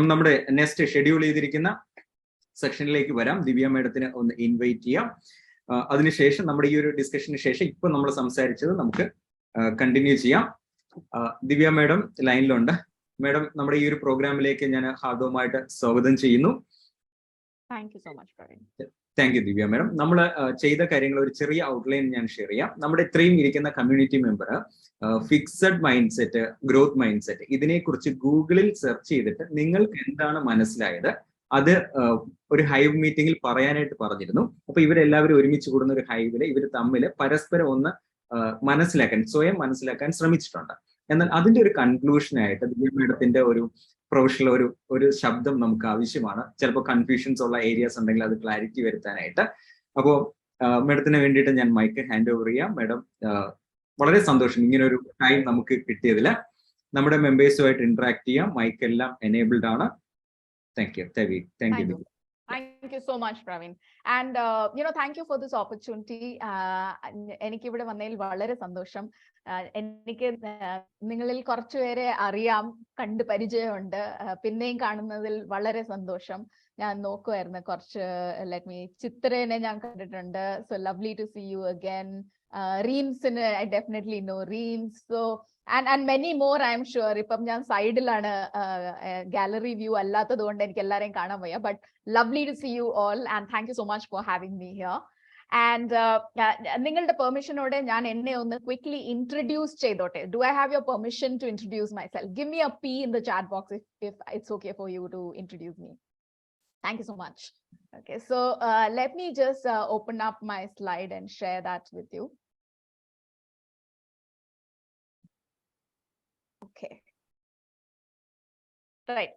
നമ്മുടെ next schedule ചെയ്തിരിക്കുന്ന സെക്ഷനിലേക്ക് വരാം. ദിവ്യ മേഡത്തിന് ഒന്ന് ഇൻവൈറ്റ് ചെയ്യാം. അതിനുശേഷം നമ്മുടെ ഈ ഒരു ഡിസ്കഷന് ശേഷം ഇപ്പൊ നമ്മൾ സംസാരിച്ചത് നമുക്ക് കണ്ടിന്യൂ ചെയ്യാം. ദിവ്യ മേഡം ലൈനിലുണ്ട്. മേഡം, നമ്മുടെ ഈ ഒരു പ്രോഗ്രാമിലേക്ക് ഞാൻ ഹാർദവുമായിട്ട് സ്വാഗതം ചെയ്യുന്നു. Thank you Divya madam. നമ്മൾ ചെയ്ത കാര്യങ്ങൾ ഒരു ചെറിയ ഔട്ട്ലൈൻ ഞാൻ ഷെയർ ചെയ്യാം. നമ്മുടെ ഇത്രയും ഇരിക്കുന്ന community member fixed mind set, growth mind set, ഇതിനെക്കുറിച്ച് ഗൂഗിളിൽ സെർച്ച് ചെയ്തിട്ട് നിങ്ങൾക്ക് എന്താണ് മനസ്സിലായത് അത് ഒരു ഹൈവ് മീറ്റിംഗിൽ പറയാനായിട്ട് പറഞ്ഞിരുന്നു. അപ്പൊ ഇവരെല്ലാവരും ഒരുമിച്ച് കൂടുന്ന ഒരു ഹൈവില് ഇവർ തമ്മിൽ പരസ്പരം ഒന്ന് മനസ്സിലാക്കാൻ, സ്വയം മനസ്സിലാക്കാൻ ശ്രമിച്ചിട്ടുണ്ട്. എന്നാൽ അതിന്റെ ഒരു കൺക്ലൂഷനായിട്ട് ദിവ്യ മേഡത്തിന്റെ ഒരു പ്രൊഫഷണൽ ഒരു ശബ്ദം നമുക്ക് ആവശ്യമാണ്. ചിലപ്പോൾ കൺഫ്യൂഷൻസ് ഉള്ള ഏരിയാസ് ഉണ്ടെങ്കിൽ അത് ക്ലാരിറ്റി വരുത്താനായിട്ട്. അപ്പോൾ മേഡത്തിന് വേണ്ടിയിട്ട് ഞാൻ മൈക്ക് ഹാൻഡ് ഓവർ ചെയ്യാം. മേഡം, വളരെ സന്തോഷം ഇങ്ങനെ ഒരു ടൈം നമുക്ക് കിട്ടിയതിൽ. നമ്മുടെ മെമ്പേഴ്സുമായിട്ട് ഇന്ററാക്ട് ചെയ്യാം. മൈക്ക് എല്ലാം എനേബിൾഡ് ആണ്. Thank you. Thank you. Thank you so much, Praveen. And, thank you for this opportunity. എനിക്ക് ഇവിടെ വന്നതിൽ വളരെ സന്തോഷം. എനിക്ക് നിങ്ങളിൽ കുറച്ചുപേരെ അറിയാം, കണ്ട് പരിചയമുണ്ട്. പിന്നെയും കാണുന്നതിൽ വളരെ സന്തോഷം. ഞാൻ നോക്കുമായിരുന്നു കുറച്ച്, ചിത്രനെ ഞാൻ കണ്ടിട്ടുണ്ട്. So lovely to see you again. Reemsന് I definitely know Reems. So and many more I'm sure. ഇപ്പം ഞാൻ സൈഡിലാണ്, ഗാലറി വ്യൂ അല്ലാത്തത് കൊണ്ട് എനിക്ക് എല്ലാരെയും കാണാൻ വയ്യ. But lovely to see you all and thank you so much for having me here. And നിങ്ങളുടെ പെർമിഷനോടെ ഞാൻ എന്നെ ഒന്ന് ക്വിക്ലി ഇൻട്രൊഡ്യൂസ് ചെയ്തോട്ടെ. Do I have your permission to introduce myself? Give me a P in the chat box if it's okay for you to introduce me. Thank you so much. Okay, so let me just open up my slide and share that with you. Okay. Right.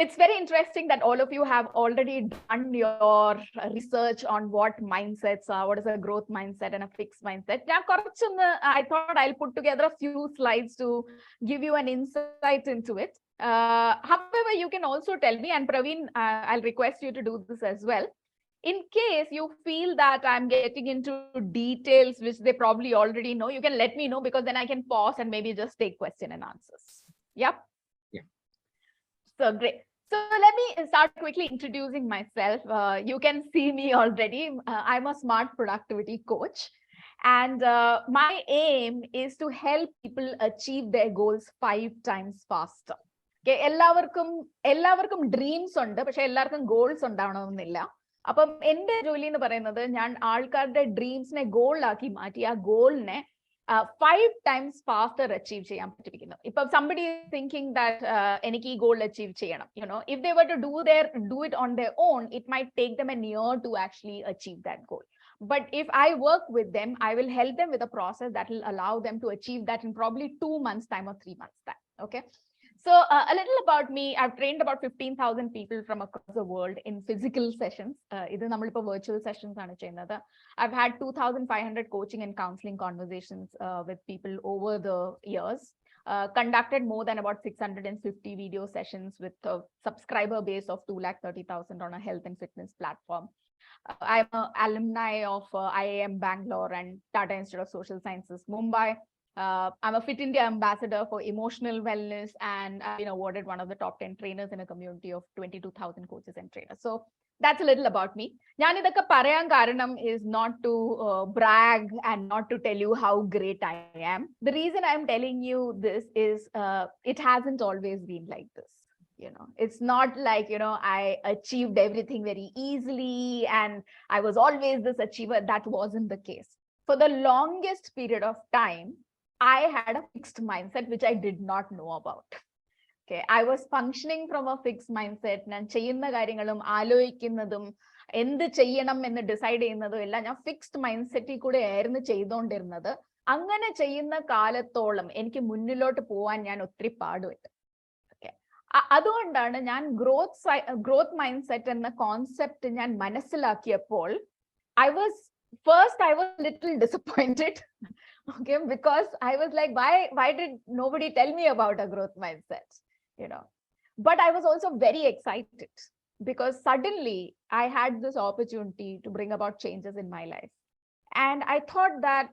It's very interesting that all of you have already done your research on what mindsets are, what is a growth mindset and a fixed mindset. I thought I'll put together a few slides to give you an insight into it. However, you can also tell me, and Praveen, I'll request you to do this as well. In case you feel that I'm getting into details which they probably already know, you can let me know, because then I can pause and maybe just take question and answers. Yep. Yeah. So great. So let me start quickly introducing myself. You can see me already. I'm a smart productivity coach. And my aim is to help people achieve their goals 5 times faster. Okay, എല്ലാവർക്കും dreams ഉണ്ട്, പക്ഷെ എല്ലാവർക്കും goals ഉണ്ടാവണമെന്നില്ല. അപ്പം എന്റെ ജോലി എന്ന് പറയുന്നത്, ഞാൻ ആൾക്കാരുടെ ഡ്രീംസിനെ ഗോളാക്കി മാറ്റി ആ ഗോളിനെ 5 times faster അച്ചീവ് ചെയ്യാൻ പറ്റിപ്പിക്കുന്നു. ഇപ്പൊ somebody is thinking that എനിക്ക് ഈ ഗോൾ അച്ചീവ് ചെയ്യണം, if they were to do it on their own, it might take them a year to actually achieve that goal. But if I work with them, I will help them with a process that will allow them to achieve that in probably 2 months time or 3 months time. Okay. So a little about me. I've trained about 15,000 people from across the world in physical sessions. This is virtual sessions. I've had 2,500 coaching and counseling conversations with people over the years. Conducted more than about 650 video sessions with a subscriber base of 230,000 on a health and fitness platform. I'm an alumni of IIM Bangalore and Tata Institute of Social Sciences, Mumbai. I'm a Fit India ambassador for emotional wellness, and I've been awarded one of the top 10 trainers in a community of 22,000 coaches and trainers. So that's a little about me. Njan idakka parayan karanam is not to brag and not to tell you how great I am. The reason I'm telling you this is it hasn't always been like this. It's not like, I achieved everything very easily and I was always this achiever. That wasn't the case. For the longest period of time, I had a fixed mindset which I did not know about. Okay, I was functioning from a fixed mindset. ഞാൻ ചെയ്യുന്ന കാര്യങ്ങളും ആലോചിക്കുന്നതും എന്ത് ചെയ്യണം എന്ന് decide ചെയ്യുന്നതും എല്ലാം ഞാൻ fixed mind സെറ്റിൽ കൂടെ ആയിരുന്നു ചെയ്തുകൊണ്ടിരുന്നത്. അങ്ങനെ ചെയ്യുന്ന കാലത്തോളം എനിക്ക് മുന്നിലോട്ട് പോവാൻ ഞാൻ ഒത്തിരി പാടുപെട്ടു. അതുകൊണ്ടാണ് ഞാൻ ഗ്രോത്ത് മൈൻഡ് സെറ്റ് എന്ന കോൺസെപ്റ്റ് ഞാൻ മനസ്സിലാക്കിയപ്പോൾ I was little disappointed. Okay, because I was like, why did nobody tell me about a growth mindset? But I was also very excited because suddenly I had this opportunity to bring about changes in my life. And I thought that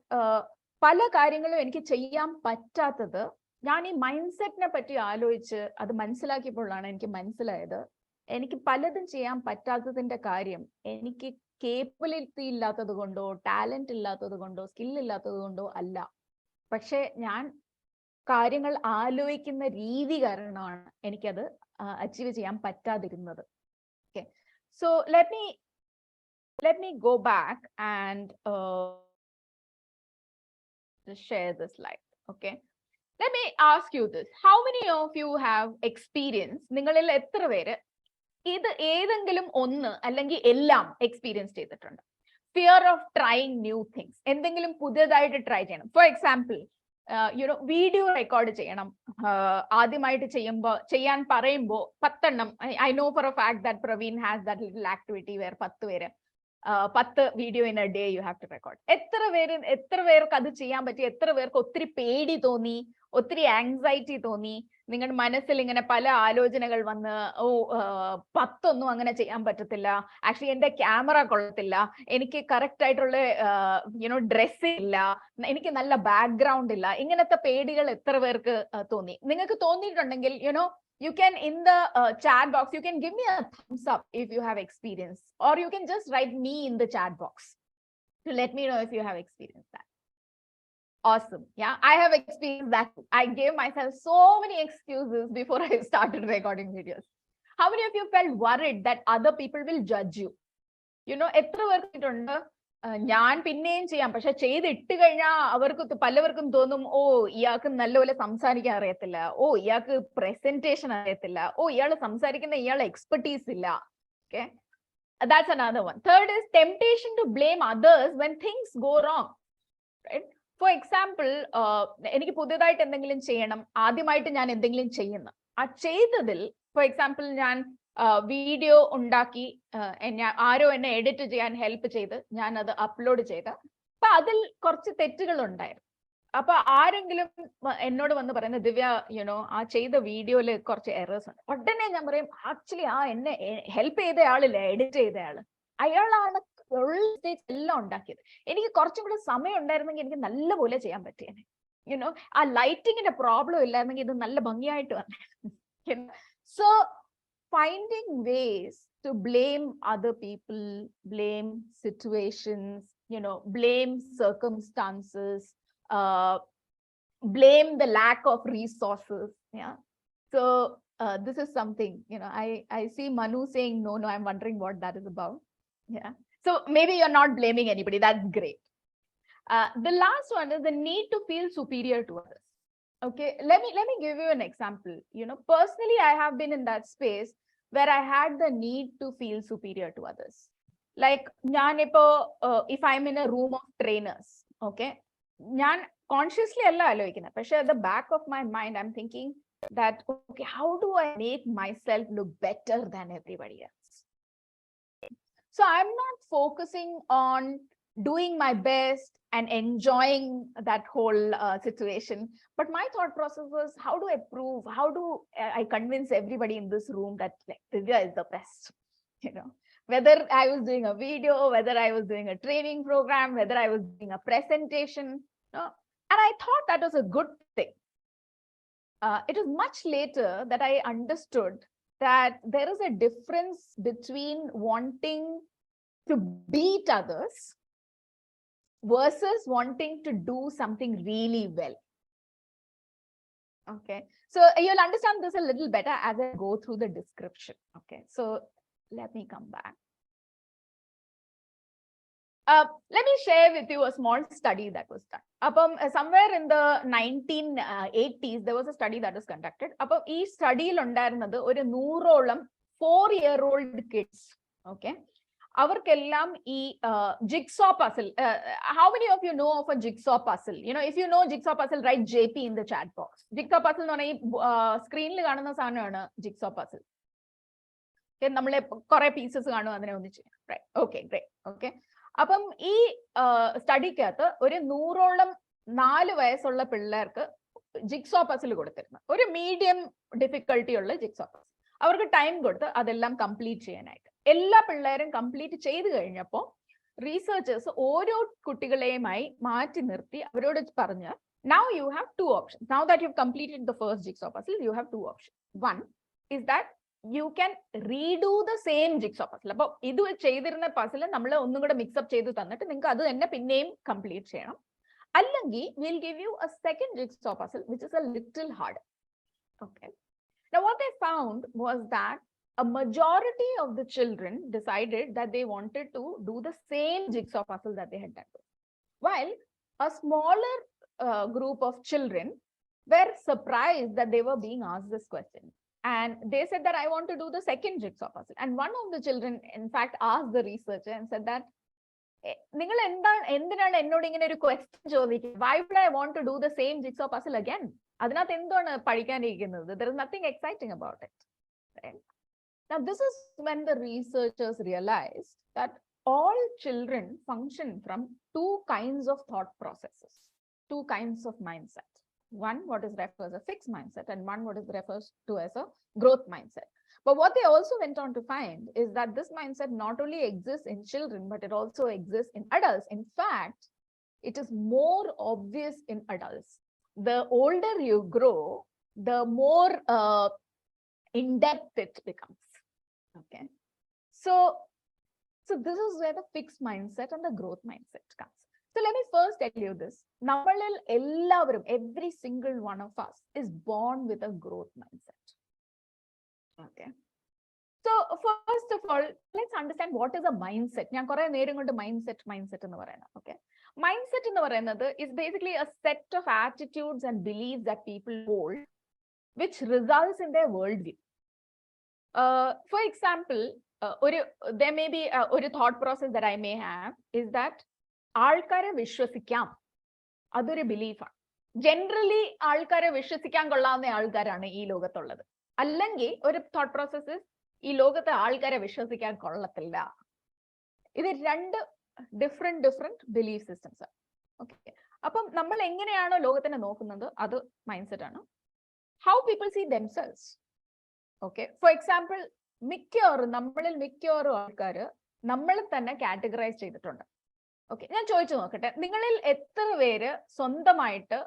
പല കാര്യങ്ങളും എനിക്ക് ചെയ്യാൻ പറ്റാത്തത് ഞാൻ ഈ mind സെറ്റിനെ പറ്റി ആലോചിച്ച് അത് മനസ്സിലാക്കിയപ്പോഴാണ് എനിക്ക് മനസ്സിലായത് എനിക്ക് പലതും ചെയ്യാൻ പറ്റാത്തതിന്റെ കാര്യം എനിക്ക് കേപ്പബിലിറ്റി ഇല്ലാത്തത് കൊണ്ടോ ടാലന്റ് ഇല്ലാത്തത് കൊണ്ടോ സ്കിൽ ഇല്ലാത്തത് കൊണ്ടോ അല്ല. പക്ഷെ ഞാൻ കാര്യങ്ങൾ ആലോചിക്കുന്ന രീതി കാരണമാണ് എനിക്കത് അച്ചീവ് ചെയ്യാൻ പറ്റാതിരുന്നത്. Okay, so let me go back and share this slide. Okay, let me ask you this. How many of you have experienced, നിങ്ങളിൽ എത്ര പേര് ഇത് ഏതെങ്കിലും ഒന്ന് അല്ലെങ്കിൽ എല്ലാം എക്സ്പീരിയൻസ് ചെയ്തിട്ടുണ്ട്? Fear of trying new things. എന്തെങ്കിലും പുതിയതായിട്ട് ട്രൈ ചെയ്യണം. ഫോർ എക്സാമ്പിൾ, വീഡിയോ റെക്കോർഡ് ചെയ്യണം. ആദ്യമായിട്ട് ചെയ്യാൻ പറയുമ്പോൾ 10 എണ്ണം. I know for a fact that Praveen has that little activity where 10 പേര് 10 video in a day you have to record. എത്ര പേർക്ക് അത് ചെയ്യാൻ പറ്റി? എത്ര പേർക്ക് ഒത്തിരി പേടി തോന്നി, ഒത്തിരി ആങ്സൈറ്റി തോന്നി? നിങ്ങളുടെ മനസ്സിൽ ഇങ്ങനെ പല ആലോചനകൾ വന്ന്, 10 ഒന്നും അങ്ങനെ ചെയ്യാൻ പറ്റത്തില്ല, ആക്ച്വലി എന്റെ ക്യാമറ കൊള്ളത്തില്ല, എനിക്ക് കറക്റ്റ് ആയിട്ടുള്ള ഡ്രസ് ഇല്ല, എനിക്ക് നല്ല ബാക്ക്ഗ്രൗണ്ട് ഇല്ല, ഇങ്ങനത്തെ പേടികൾ എത്ര പേർക്ക് തോന്നി? നിങ്ങൾക്ക് തോന്നിയിട്ടുണ്ടെങ്കിൽ you can, in the chat box, you can give me a thumbs up if you have experience, or you can just write me in the chat box to let me know if you have experienced that. Awesome. Yeah, I have experienced that. I gave myself so many excuses before I started recording videos. How many of you felt worried that other people will judge you? എത്ര പേർക്കുണ്ട് ഞാൻ പിന്നെയും ചെയ്യാം, പക്ഷെ ചെയ്തിട്ട് കഴിഞ്ഞാൽ അവർക്ക് പലവർക്കും തോന്നും, ഓ ഇയാൾക്ക് നല്ലപോലെ സംസാരിക്കാൻ അറിയത്തില്ല, ഓ ഇയാൾക്ക് പ്രസന്റേഷൻ അറിയത്തില്ല, ഓ ഇയാൾ സംസാരിക്കുന്ന ഇയാളെ എക്സ്പെർട്ടീസ് ഇല്ല. Okay, that's another one. Third is temptation to blame others when things go wrong. Right? For example, എനിക്ക് പുതിയതായിട്ട് എന്തെങ്കിലും ചെയ്യണം, ആദ്യമായിട്ട് ഞാൻ എന്തെങ്കിലും ചെയ്യുന്നു, ആ ചെയ്തതിൽ ഫോർ എക്സാമ്പിൾ ഞാൻ വീഡിയോ ഉണ്ടാക്കി, ആരോ എന്നെ എഡിറ്റ് ചെയ്യാൻ ഹെൽപ്പ് ചെയ്ത് ഞാൻ അത് അപ്ലോഡ് ചെയ്ത്, അപ്പൊ അതിൽ കുറച്ച് തെറ്റുകൾ ഉണ്ടായിരുന്നു. അപ്പൊ ആരെങ്കിലും എന്നോട് വന്ന് പറയുന്നത്, ദിവ്യ ആ ചെയ്ത വീഡിയോയില് കുറച്ച് എറേഴ്സ് ഉണ്ട്. ഉടനെ ഞാൻ പറയും, ആക്ച്വലി എന്നെ ഹെൽപ്പ് ചെയ്ത ആളില്ലേ, എഡിറ്റ് ചെയ്ത ആള്, അയാളാണ് എല്ലാം ഉണ്ടാക്കിയത്. എനിക്ക് കുറച്ചും കൂടെ സമയം ഉണ്ടായിരുന്നെങ്കിൽ എനിക്ക് നല്ലപോലെ ചെയ്യാൻ പറ്റിയേനെ. ആ ലൈറ്റിങ്ങിന്റെ പ്രോബ്ലം ഇല്ലായിരുന്നെങ്കിൽ ഇത് നല്ല ഭംഗിയായിട്ട് വന്നേ. So finding ways to blame other people, blame situations, blame circumstances, blame the lack of resources. Yeah. So this is something, I see Manu saying no, I'm wondering what that is about. Yeah. So maybe you're not blaming anybody. That's great. The last one is the need to feel superior to others. Okay, let me give you an example. Personally, I have been in that space where I had the need to feel superior to others. Like, if I'm in a room of trainers, okay, ഞാൻ consciously അല്ല ആലോചിക്കുന്നത്, പക്ഷെ at the back of my mind I'm thinking that, okay, how do I make myself look better than everybody else? So I'm not focusing on doing my best and enjoying that whole situation, but my thought process was, how do I prove, how do I convince everybody in this room that Divya is the best? Whether I was doing a video, whether I was doing a training program, whether I was doing a presentation, and I thought that was a good thing. It was much later that I understood that there is a difference between wanting to beat others versus wanting to do something really well. Okay, so you'll understand this a little better as I go through the description. Okay, so let me come back. Let me share with you a small study that was done. Somewhere in the 1980s, there was a study that was conducted. Ee study il undarnathu oru 100 4-year-old kids. Okay, അവർക്കെല്ലാം ഈ jigsaw puzzle. How many of you know of a jigsaw puzzle? If you know jigsaw puzzle, write JP in the chat box. Jigsaw puzzle എന്ന് പറഞ്ഞാൽ ഈ സ്ക്രീനിൽ കാണുന്ന സാധനമാണ് jigsaw puzzle. നമ്മളെ കുറെ പീസസ് കാണും, അതിനെ ഒന്നിച്ച്. Okay, great. ഓക്കെ, അപ്പം ഈ സ്റ്റഡിക്കകത്ത് ഒരു 100ഓളം 4 വയസ്സുള്ള പിള്ളേർക്ക് ജിഗ്സോ പസിൽ കൊടുത്തിരുന്നു. ഒരു മീഡിയം ഡിഫിക്കൽട്ടി ഉള്ള ജിഗ്സോ പസിൽ. അവർക്ക് ടൈം കൊടുത്ത് അതെല്ലാം കംപ്ലീറ്റ് ചെയ്യാനായിട്ട്. എല്ലാ പിള്ളേരും കംപ്ലീറ്റ് ചെയ്ത് കഴിഞ്ഞപ്പോൾ റീസേർച്ചേഴ്സ് ഓരോ കുട്ടികളെയുമായി മാറ്റി നിർത്തി അവരോട് പറഞ്ഞ്, Now you have two options. Now that you've completed the first jigsaw puzzle, you have two options. One is that you can redo the same jigsaw puzzle. അപ്പോൾ ഇത് ചെയ്തിരുന്ന പസിൽ നമ്മൾ ഒന്നും കൂടെ മിക്സപ്പ് ചെയ്ത് തന്നിട്ട് നിങ്ങൾക്ക് അത് തന്നെ പിന്നെയും കംപ്ലീറ്റ് ചെയ്യണം. അല്ലെങ്കിൽ we'll give you a second jigsaw puzzle which is a little harder. Okay. Now what they found was that a majority of the children decided that they wanted to do the same jigsaw puzzle that they had done, while a smaller group of children were surprised that they were being asked this question, and they said that I want to do the second jigsaw puzzle. And one of the children in fact asked the researcher and said that നിങ്ങൾ എന്തിനാണ് എന്നോട് ഇങ്ങനെ ഒരു question ചോദിക്കുന്നത്? Why would I want to do the same jigsaw puzzle again? അതിനകത്ത് എന്താണ് പഠിക്കാനിരിക്കുന്നത്? There is nothing exciting about it. Right? Now this is when the researchers realized that all children function from two kinds of thought processes, two kinds of mindset. One what is referred as a fixed mindset, and one what is referred to as a growth mindset. But what they also went on to find is that this mindset not only exists in children, but it also exists in adults. In fact, it is more obvious in adults. The older you grow, the more in-depth it becomes. Okay. So this is where the fixed mindset and the growth mindset comes. So let me first tell you this. Nammalil ellavarum, every single one of us is born with a growth mindset. Okay. So first of all, let's understand what is a mindset. ഞാൻ കുറേ നേരം കൊണ്ട് mindset എന്ന് പറയുന്നത്. Okay. Mindset എന്ന് പറയുന്നത് is basically a set of attitudes and beliefs that people hold, which results in their worldview. For example, there may be a thought process that I may have is that ആൾക്കാരെ വിശ്വസിക്കാം, അതൊരു ബിലീഫാണ്. Generally ആൾക്കാരെ വിശ്വസിക്കാൻ കൊള്ളാവുന്ന ആൾക്കാരാണ് ഈ ലോകത്തുള്ളത്. അല്ലെങ്കിൽ ഒരു തോട്ട് പ്രോസസ് ഈ ലോകത്തെ ആൾക്കാരെ വിശ്വസിക്കാൻ കൊള്ളത്തില്ല. ഇത് രണ്ട് ഡിഫറെന്റ് ബിലീഫ് സിസ്റ്റംസ് ആണ്. ഓക്കെ. അപ്പം നമ്മൾ എങ്ങനെയാണോ ലോകത്തിനെ നോക്കുന്നത് അത് മൈൻഡ് സെറ്റ് ആണ്. How people see themselves. Okay. For example, നമ്മളിൽ മിക്കവാറും ആൾക്കാർ നമ്മളെ തന്നെ കാറ്റഗറൈസ് ചെയ്തിട്ടുണ്ട്. ഓക്കെ. ഞാൻ ചോദിച്ചു നോക്കട്ടെ, നിങ്ങളിൽ എത്ര പേര് സ്വന്തമായിട്ട്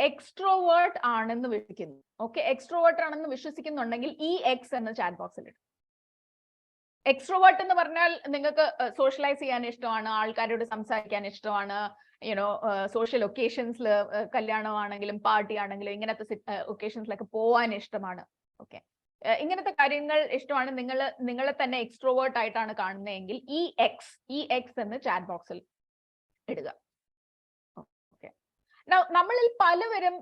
എക്സ്ട്രോവേർട്ട് ആണെന്ന് വിശ്വസിക്കുന്നു? ഓക്കെ. എക്സ്ട്രോവേർട്ട് ആണെന്ന് വിശ്വസിക്കുന്നുണ്ടെങ്കിൽ ഈ എക്സ് എന്ന ചാറ്റ് ബോക്സിൽ ഇടും. എക്സ്ട്രോവേർട്ട് എന്ന് പറഞ്ഞാൽ നിങ്ങൾക്ക് സോഷ്യലൈസ് ചെയ്യാൻ ഇഷ്ടമാണ്, ആൾക്കാരോട് സംസാരിക്കാൻ ഇഷ്ടമാണ്, സോഷ്യൽ ഒക്കേഷൻസിൽ, കല്യാണമാണെങ്കിലും പാർട്ടി ആണെങ്കിലും ഇങ്ങനത്തെ ഒക്കേഷൻസിലൊക്കെ പോവാൻ ഇഷ്ടമാണ്. ഓക്കെ. ഇങ്ങനത്തെ കാര്യങ്ങൾ ഇഷ്ടമാണ്, നിങ്ങളെ തന്നെ എക്സ്ട്രോവേർട്ട് ആയിട്ടാണ് കാണുന്നതെങ്കിൽ ഈ എക്സ് എന്ന് ചാറ്റ് ബോക്സിൽ ഇടുക. നമ്മളിൽ പലവരും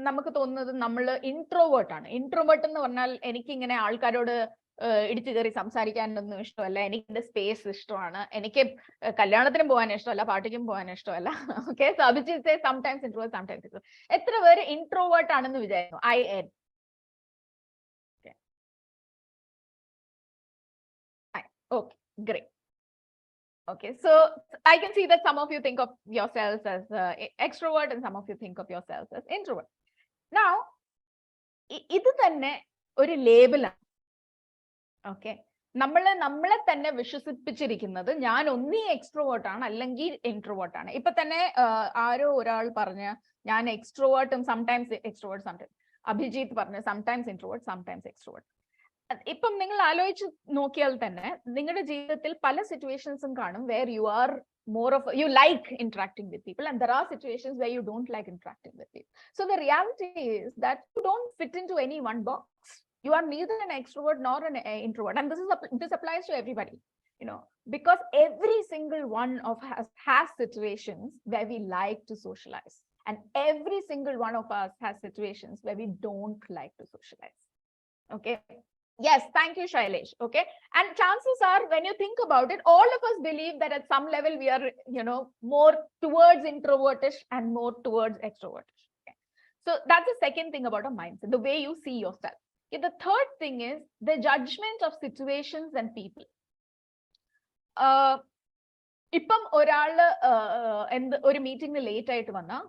നമുക്ക് തോന്നുന്നത് നമ്മൾ ഇൻട്രോവേർട്ട് ആണ്. ഇൻട്രോവേർട്ട് എന്ന് പറഞ്ഞാൽ എനിക്കിങ്ങനെ ആൾക്കാരോട് ഇടിച്ചു കയറി സംസാരിക്കാനൊന്നും ഇഷ്ടമല്ല, എനിക്ക് എന്റെ സ്പേസ് ഇഷ്ടമാണ്, എനിക്ക് കല്യാണത്തിനും പോകാൻ ഇഷ്ടമല്ല, പാർട്ടിക്കും പോകാൻ ഇഷ്ടമല്ല. Okay. So Abhijith sometimes introvert, sometimes introvert. എത്ര പേര് ഇൻട്രോവേർട്ട് ആണെന്ന് വിചാരിക്കുന്നു? IN. Okay, great. Okay, so I can see that some of you think of yourselves as extrovert and some of you think of yourselves as introvert. Now, ഇത് തന്നെ ഒരു ലേബലാണ്. Okay. നമ്മളെ തന്നെ വിശ്വസിപ്പിച്ചിരിക്കുന്നത് ഞാൻ ഒന്നീ എക്സ്ട്രോവേർട്ട് ആണ് അല്ലെങ്കിൽ ഇൻട്രോവേർട്ട് ആണ്. ഇപ്പൊ തന്നെ ആരോ ഒരാൾ പറഞ്ഞ ഞാൻ എക്സ്ട്രോവേർട്ടും സംടൈംസ് എക്സ്ട്രോവേർട്ട്, സംടൈംസ് അഭിജിത്ത് പറഞ്ഞ സംടൈംസ് ഇൻട്രോവേർട്ട് സംടൈംസ് എക്സ്ട്രോവേർട്ട്. ഇപ്പം നിങ്ങൾ ആലോചിച്ച് നോക്കിയാൽ തന്നെ നിങ്ങളുടെ ജീവിതത്തിൽ പല സിറ്റുവേഷൻസും കാണും where you are more of you like interacting with people, and there are situations where you don't like interacting with people. So the reality is that you don't fit into any one box. You are neither an extrovert nor an introvert, and this applies to everybody, because every single one of us has situations where we like to socialize, and every single one of us has situations where we don't like to socialize. Okay. Yes, thank you, Shailesh. Okay. And chances are, when you think about it, all of us believe that at some level we are, more towards introvertish and more towards extrovertish. Okay. So that's the second thing about a mindset, the way you see yourself. Okay, the third thing is the judgment of situations and people. Ippam oralu oru meeting late aayittu vanna,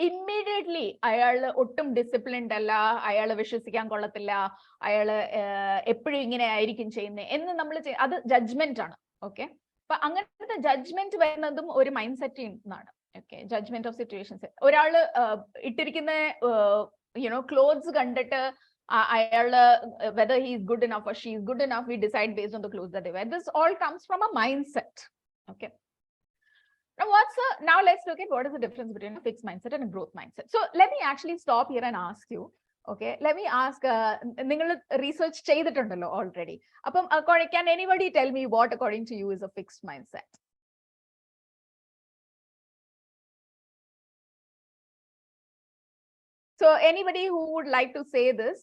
immediately അയാള് ഒട്ടും disciplined അല്ല, അയാള് വിശ്വസിക്കാൻ കൊള്ളത്തില്ല, അയാള് എപ്പോഴും ഇങ്ങനെ ആയിരിക്കും ചെയ്യുന്നത് എന്ന് നമ്മൾ അത് ജഡ്ജ്മെന്റ് ആണ്. ഓക്കെ. അപ്പൊ അങ്ങനത്തെ ജഡ്ജ്മെന്റ് വരുന്നതും ഒരു മൈൻഡ് സെറ്റിൽ നിന്നാണ്. Okay, judgment of situations. ഒരാള് ഇട്ടിരിക്കുന്ന clothes കണ്ടിട്ട് അയാള് whether he is good enough or she is good enough, we decide based on the clothes that they wear. This all comes from a mindset. Okay. Now let's look at what is the difference between a fixed mindset and a growth mindset. So let me actually stop here and ask you. Okay, let me ask, നിങ്ങൾ research ചെയ്തിട്ടുണ്ടല്ലോ already. അപ്പം can anybody tell me what according to you is a fixed mindset? So anybody who would like to say this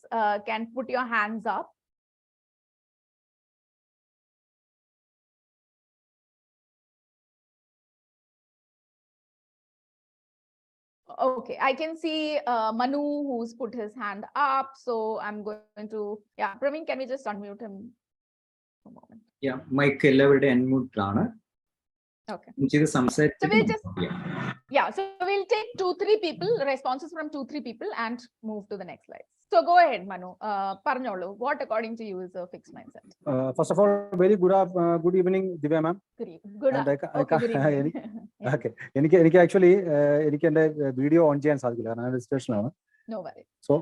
can put your hands up. Okay, I can see Manu who's put his hand up. So I'm going to, Praveen, can we just unmute him for a moment? Yeah, mic എല്ലാവരുടെ unmute ആണ്. Okay. So we'll just, so we'll take 2-3 people, responses from 2-3 people and move to the next slide. So go ahead, Manu. Parnolu, what according to you is a fixed mindset? First of all, very good evening, Divya ma'am. Good evening. Okay. എനിക്ക് actually എനിക്ക് എൻ്റെ video on ചെയ്യാൻ സാധിക്കില്ല, കാരണം registration ആണ്. No worry. So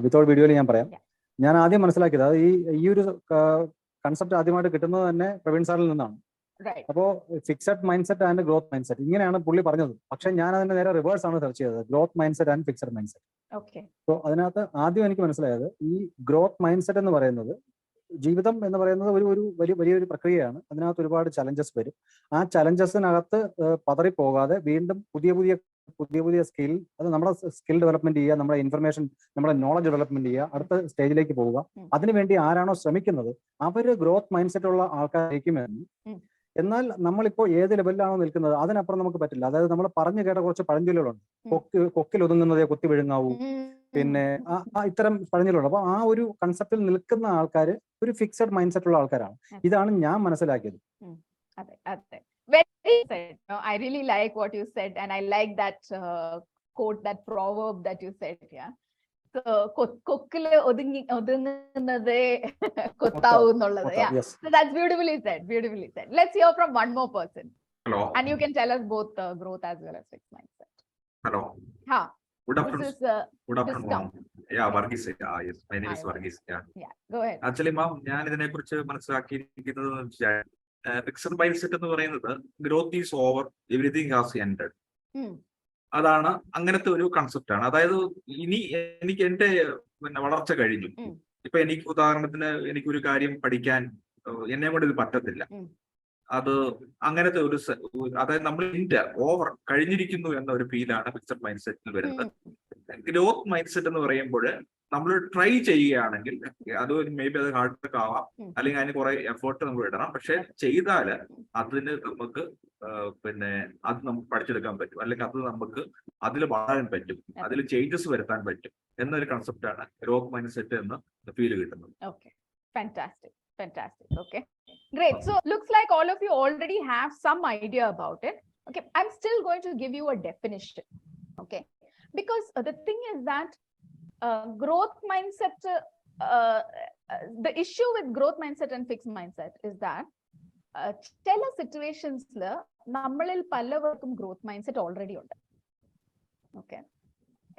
without വീഡിയോയിൽ ഞാൻ പറയാം. ഞാൻ ആദ്യം മനസ്സിലാക്കിയത് ഈ ഒരു കൺസെപ്റ്റ് ആദ്യമായിട്ട് കിട്ടുന്നത് തന്നെ പ്രവീൺ സാറിൽ നിന്നാണ്. അപ്പോ fixed mind set and growth mind set ഇങ്ങനെയാണ് പുള്ളി പറഞ്ഞത്. പക്ഷെ ഞാൻ അതിന്റെ നേരെ റിവേഴ്സ് ആണ് സെർച്ച് ചെയ്തത്, growth mind set and fixed mind set. So അതിനകത്ത് ആദ്യം എനിക്ക് മനസ്സിലായത് ഈ ഗ്രോത്ത് മൈൻഡ് സെറ്റ് എന്ന് പറയുന്നത്, ജീവിതം എന്ന് പറയുന്നത് ഒരു വലിയൊരു പ്രക്രിയയാണ്. അതിനകത്ത് ഒരുപാട് ചലഞ്ചസ് വരും. ആ ചലഞ്ചസിനകത്ത് പതറിപ്പോകാതെ വീണ്ടും പുതിയ സ്കിൽ, അത് നമ്മുടെ സ്കിൽ ഡെവലപ്മെന്റ് ചെയ്യുക, നമ്മുടെ ഇൻഫർമേഷൻ, നമ്മുടെ നോളജ് ഡെവലപ്മെന്റ് ചെയ്യുക, അടുത്ത സ്റ്റേജിലേക്ക് പോവുക. അതിനുവേണ്ടി ആരാണോ ശ്രമിക്കുന്നത് അവര് ഗ്രോത്ത് മൈൻഡ് സെറ്റ് ഉള്ള ആൾക്കാരായിരിക്കുമെന്ന്. എന്നാൽ നമ്മളിപ്പോ ഏത് ലെവലിലാണോ നിൽക്കുന്നത് അതിനപ്പുറം നമുക്ക് പറ്റില്ല. അതായത് നമ്മൾ പറഞ്ഞു കേട്ട കുറച്ച് പഴഞ്ചൊല്ലുകളുണ്ട്. കൊക്കിൽ ഒതുങ്ങുന്നതേ കുത്തി വിഴുങ്ങാവൂ, പിന്നെ ഇത്തരം പഴഞ്ചൊല്ലുണ്ട്. അപ്പൊ ആ ഒരു കൺസെപ്റ്റിൽ നിൽക്കുന്ന ആൾക്കാർ ഒരു ഫിക്സഡ് മൈൻഡ് സെറ്റ് ഉള്ള ആൾക്കാരാണ്. ഇതാണ് ഞാൻ മനസ്സിലാക്കിയത്. I really like what you said, and I like that quote, that proverb that you said. കൊക്കില് ഒതുങ്ങുന്നതേ കൊത്താവൂ എന്നുള്ളത്. So that's beautifully said. Let's hear from one more person. Hello. And you can tell us both growth as well as fixed mindset. Hello. Good afternoon. This is good afternoon. Yeah, Varghese. Yes, my name is Varghese. Yeah, go ahead. Actually, ma'am, ഞാൻ ഇതിനെ കുറിച്ച് മനസ്സിലാക്കിയിരിക്കുന്നത് fixed mind set എന്ന് പറയുന്നത് growth is over, everything has ended. അതാണ്, അങ്ങനത്തെ ഒരു concept ആണ്. അതായത് ഇനി എനിക്ക് എന്റെ വളർച്ച കഴിഞ്ഞു. ഇപ്പൊ എനിക്ക് ഉദാഹരണത്തിന് എനിക്കൊരു കാര്യം പഠിക്കാൻ എന്നെ കൊണ്ട് ഇത് പറ്റത്തില്ല. അത് അങ്ങനത്തെ ഒരു, അതായത് നമ്മൾ ഓവർ കഴിഞ്ഞിരിക്കുന്നു എന്ന ഒരു ഫീലാണ് ഫിക്സഡ് മൈൻഡ് സെറ്റിൽ വരുന്നത്. ഗ്രോത്ത് മൈൻഡ് സെറ്റ് എന്ന് പറയുമ്പോൾ നമ്മൾ ട്രൈ ചെയ്യുകയാണെങ്കിൽ അത് മേ ബി അത് ഹാർഡ് വർക്ക് ആവാം, അല്ലെങ്കിൽ അതിന് കുറെ എഫേർട്ട് നമ്മൾ ഇടണം. പക്ഷെ ചെയ്താൽ അതിന് നമുക്ക് അത് നമുക്ക് പഠിച്ചെടുക്കാൻ പറ്റും, അല്ലെങ്കിൽ അത് നമുക്ക് അതിൽ വളരാൻ പറ്റും, അതിൽ ചേഞ്ചസ് വരുത്താൻ പറ്റും എന്നൊരു കൺസെപ്റ്റാണ് ഗ്രോത്ത് മൈൻഡ് സെറ്റ് എന്ന് ഫീൽ കിട്ടുന്നത്. Fantastic. Okay, great. So looks like all of you already have some idea about it. Okay, I'm still going to give you a definition. Okay, because the thing is that growth mindset, the issue with growth mindset and fixed mindset is that ചില സിറ്റുവേഷൻസിൽ നമ്മളിൽ പലവർക്കും growth mind set already ഉണ്ട്. Okay,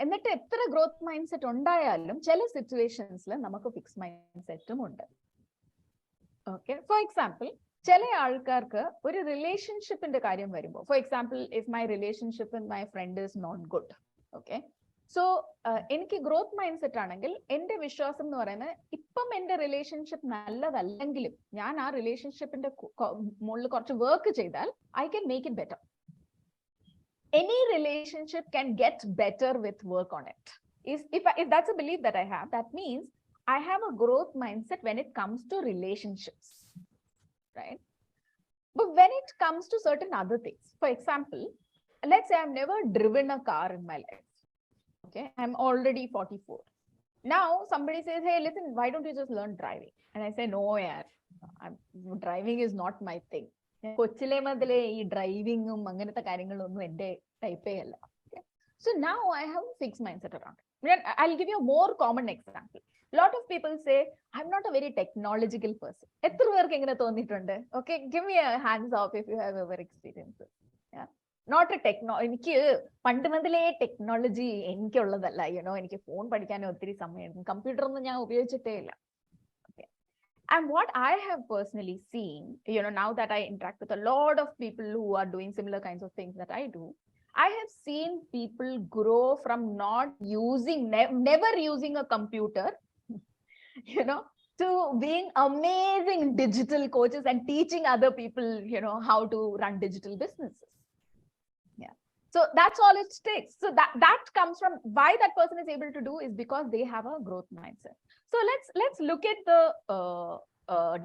എന്നിട്ട് എത്ര growth mind set ഉണ്ടായാലും ചില സിറ്റുവേഷൻസിൽ നമുക്ക് fix mind സെറ്റും ഉണ്ട്. ഓക്കെ, ഫോർ എക്സാമ്പിൾ ചില ആൾക്കാർക്ക് ഒരു റിലേഷൻഷിപ്പിന്റെ കാര്യം വരുമ്പോൾ, for example if my relationship with my friend is not good, okay, so എനിക്ക് ഗ്രോത്ത് മൈൻഡ് സെറ്റ് ആണെങ്കിൽ എന്റെ വിശ്വാസം എന്ന് പറയുന്നത് ഇപ്പം എന്റെ റിലേഷൻഷിപ്പ് നല്ലതല്ലെങ്കിലും ഞാൻ ആ റിലേഷൻഷിപ്പിന്റെ മുകളിൽ കുറച്ച് വർക്ക് ചെയ്താൽ I can make it better. Any relationship can get better with work on it. If that's a belief that I have, that means I have a growth mindset when it comes to relationships, right? But when it comes to certain other things, for example, let's say I've never driven a car in my life. Okay, I'm already 44. Now somebody says, hey, listen, why don't you just learn driving? And I say, no, yaar, driving is not my thing. കൊച്ചിലെ മുതലേ ഈ ഡ്രൈവിങ്ങും അങ്ങനത്തെ കാര്യങ്ങളൊന്നും എന്റെ ടൈപ്പേ അല്ല. So now I have a fixed mindset around it. I'll give you a more common example. Lot of people say I'm not a very technological person. എത്ര പേർക്ക് എങ്ങനെ തോന്നിയിട്ടുണ്ട്? Okay, give me a hands up if you have ever experienced it. Yeah, not a എനിക്ക് പണ്ട് മുതലേ technology എനിക്കുള്ളതല്ല. എനിക്ക് phone പഠിക്കാൻ ഒത്തിരി സമയമായിരുന്നു. കമ്പ്യൂട്ടർ ഒന്നും ഞാൻ ഉപയോഗിച്ചിട്ടേ ഇല്ല. And what I have personally seen, now that I interact with a lot of people who are doing similar kinds of things that I do, I have seen people grow from not using, never using a computer, to being amazing digital coaches and teaching other people, how to run digital businesses. Yeah. So that's all it takes. So that comes from why that person is able to do is because they have a growth mindset. So let's look at the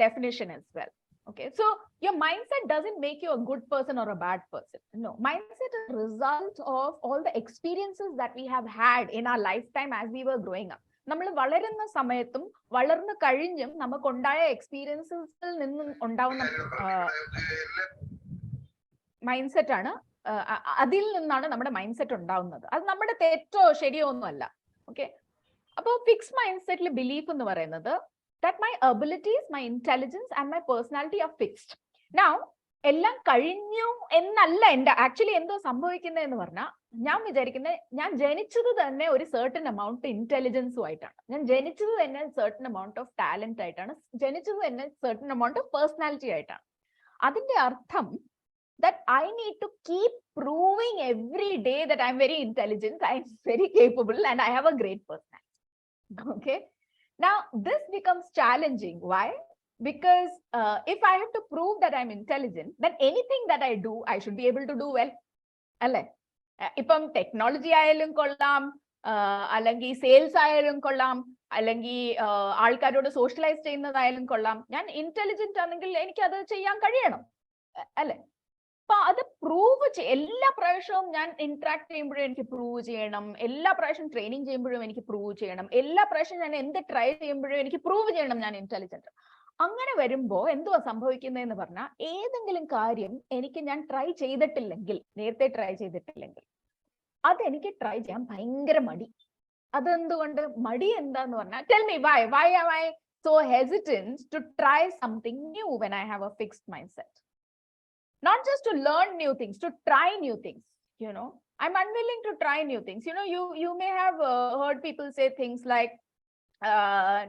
definition as well. Okay, so your mindset doesn't make you a good person or a bad person. No, mindset is a result of all the experiences that we have had in our lifetime as we were growing up. നമ്മൾ വളരുന്ന സമയത്തും വളർന്നു കഴിഞ്ഞും നമുക്കുണ്ടായ എക്സ്പീരിയൻസിൽ നിന്നും ഉണ്ടാവുന്ന mind set ആണ്. അതിൽ നിന്നാണ് നമ്മുടെ മൈൻഡ് സെറ്റ് ഉണ്ടാവുന്നത്. അത് നമ്മുടെ തെറ്റോ ശരിയോ ഒന്നും അല്ല. ഓക്കെ, അപ്പോൾ ഫിക്സ് മൈൻഡ് സെറ്റിൽ ബിലീഫ് എന്ന് പറയുന്നത് that my abilities, my intelligence and my personality are fixed. Now, എല്ലാം കഴിഞ്ഞു എന്നല്ല എൻ്റെ ആക്ച്വലി എന്തോ സംഭവിക്കുന്നതെന്ന് പറഞ്ഞാൽ, ഞാൻ വിചാരിക്കുന്നത് ഞാൻ ജനിച്ചത് തന്നെ ഒരു certain amount ഇന്റലിജൻസും ആയിട്ടാണ്. ഞാൻ ജനിച്ചത് തന്നെ certain amount of ടാലന്റ് ആയിട്ടാണ്. ജനിച്ചത് തന്നെ certain amount of പേഴ്സണാലിറ്റി ആയിട്ടാണ്. അതിന്റെ അർത്ഥം that I need to keep proving every day that I'm very intelligent, I'm very capable and I have a great personality. Okay. Now, this becomes challenging. Why? Because if I have to prove that I'm intelligent, then anything that I do, I should be able to do well. Alle? Ipam technology ayalum kollam, allengi sales ayalum kollam, allengi aalkarodu socialize cheyyunnadayalum kollam. Njan intelligent aanengil enikku adu cheyyan kazhiyanam. Alle? അപ്പൊ അത് prove എല്ലാ പ്രാവശ്യവും ഞാൻ interact ചെയ്യുമ്പോഴും എനിക്ക് prove ചെയ്യണം, എല്ലാ പ്രാവശ്യം ട്രെയിനിങ് ചെയ്യുമ്പോഴും എനിക്ക് പ്രൂവ് ചെയ്യണം, എല്ലാ പ്രാവശ്യം ഞാൻ എന്ത് ട്രൈ ചെയ്യുമ്പോഴും എനിക്ക് പ്രൂവ് ചെയ്യണം ഞാൻ ഇന്റലിജന്റ്. അങ്ങനെ വരുമ്പോ എന്തുവാ സംഭവിക്കുന്നതെന്ന് പറഞ്ഞാൽ, ഏതെങ്കിലും കാര്യം ഞാൻ ട്രൈ ചെയ്തിട്ടില്ലെങ്കിൽ, നേരത്തെ ട്രൈ ചെയ്തിട്ടില്ലെങ്കിൽ, അതെനിക്ക് ട്രൈ ചെയ്യാൻ ഭയങ്കര മടി. അതെന്തുകൊണ്ട് മടി എന്താന്ന് പറഞ്ഞാൽ, tell me why am I so hesitant to try something new when I have a fixed mindset? Not just to learn new things, to try new things. I'm unwilling to try new things. You may have heard people say things like,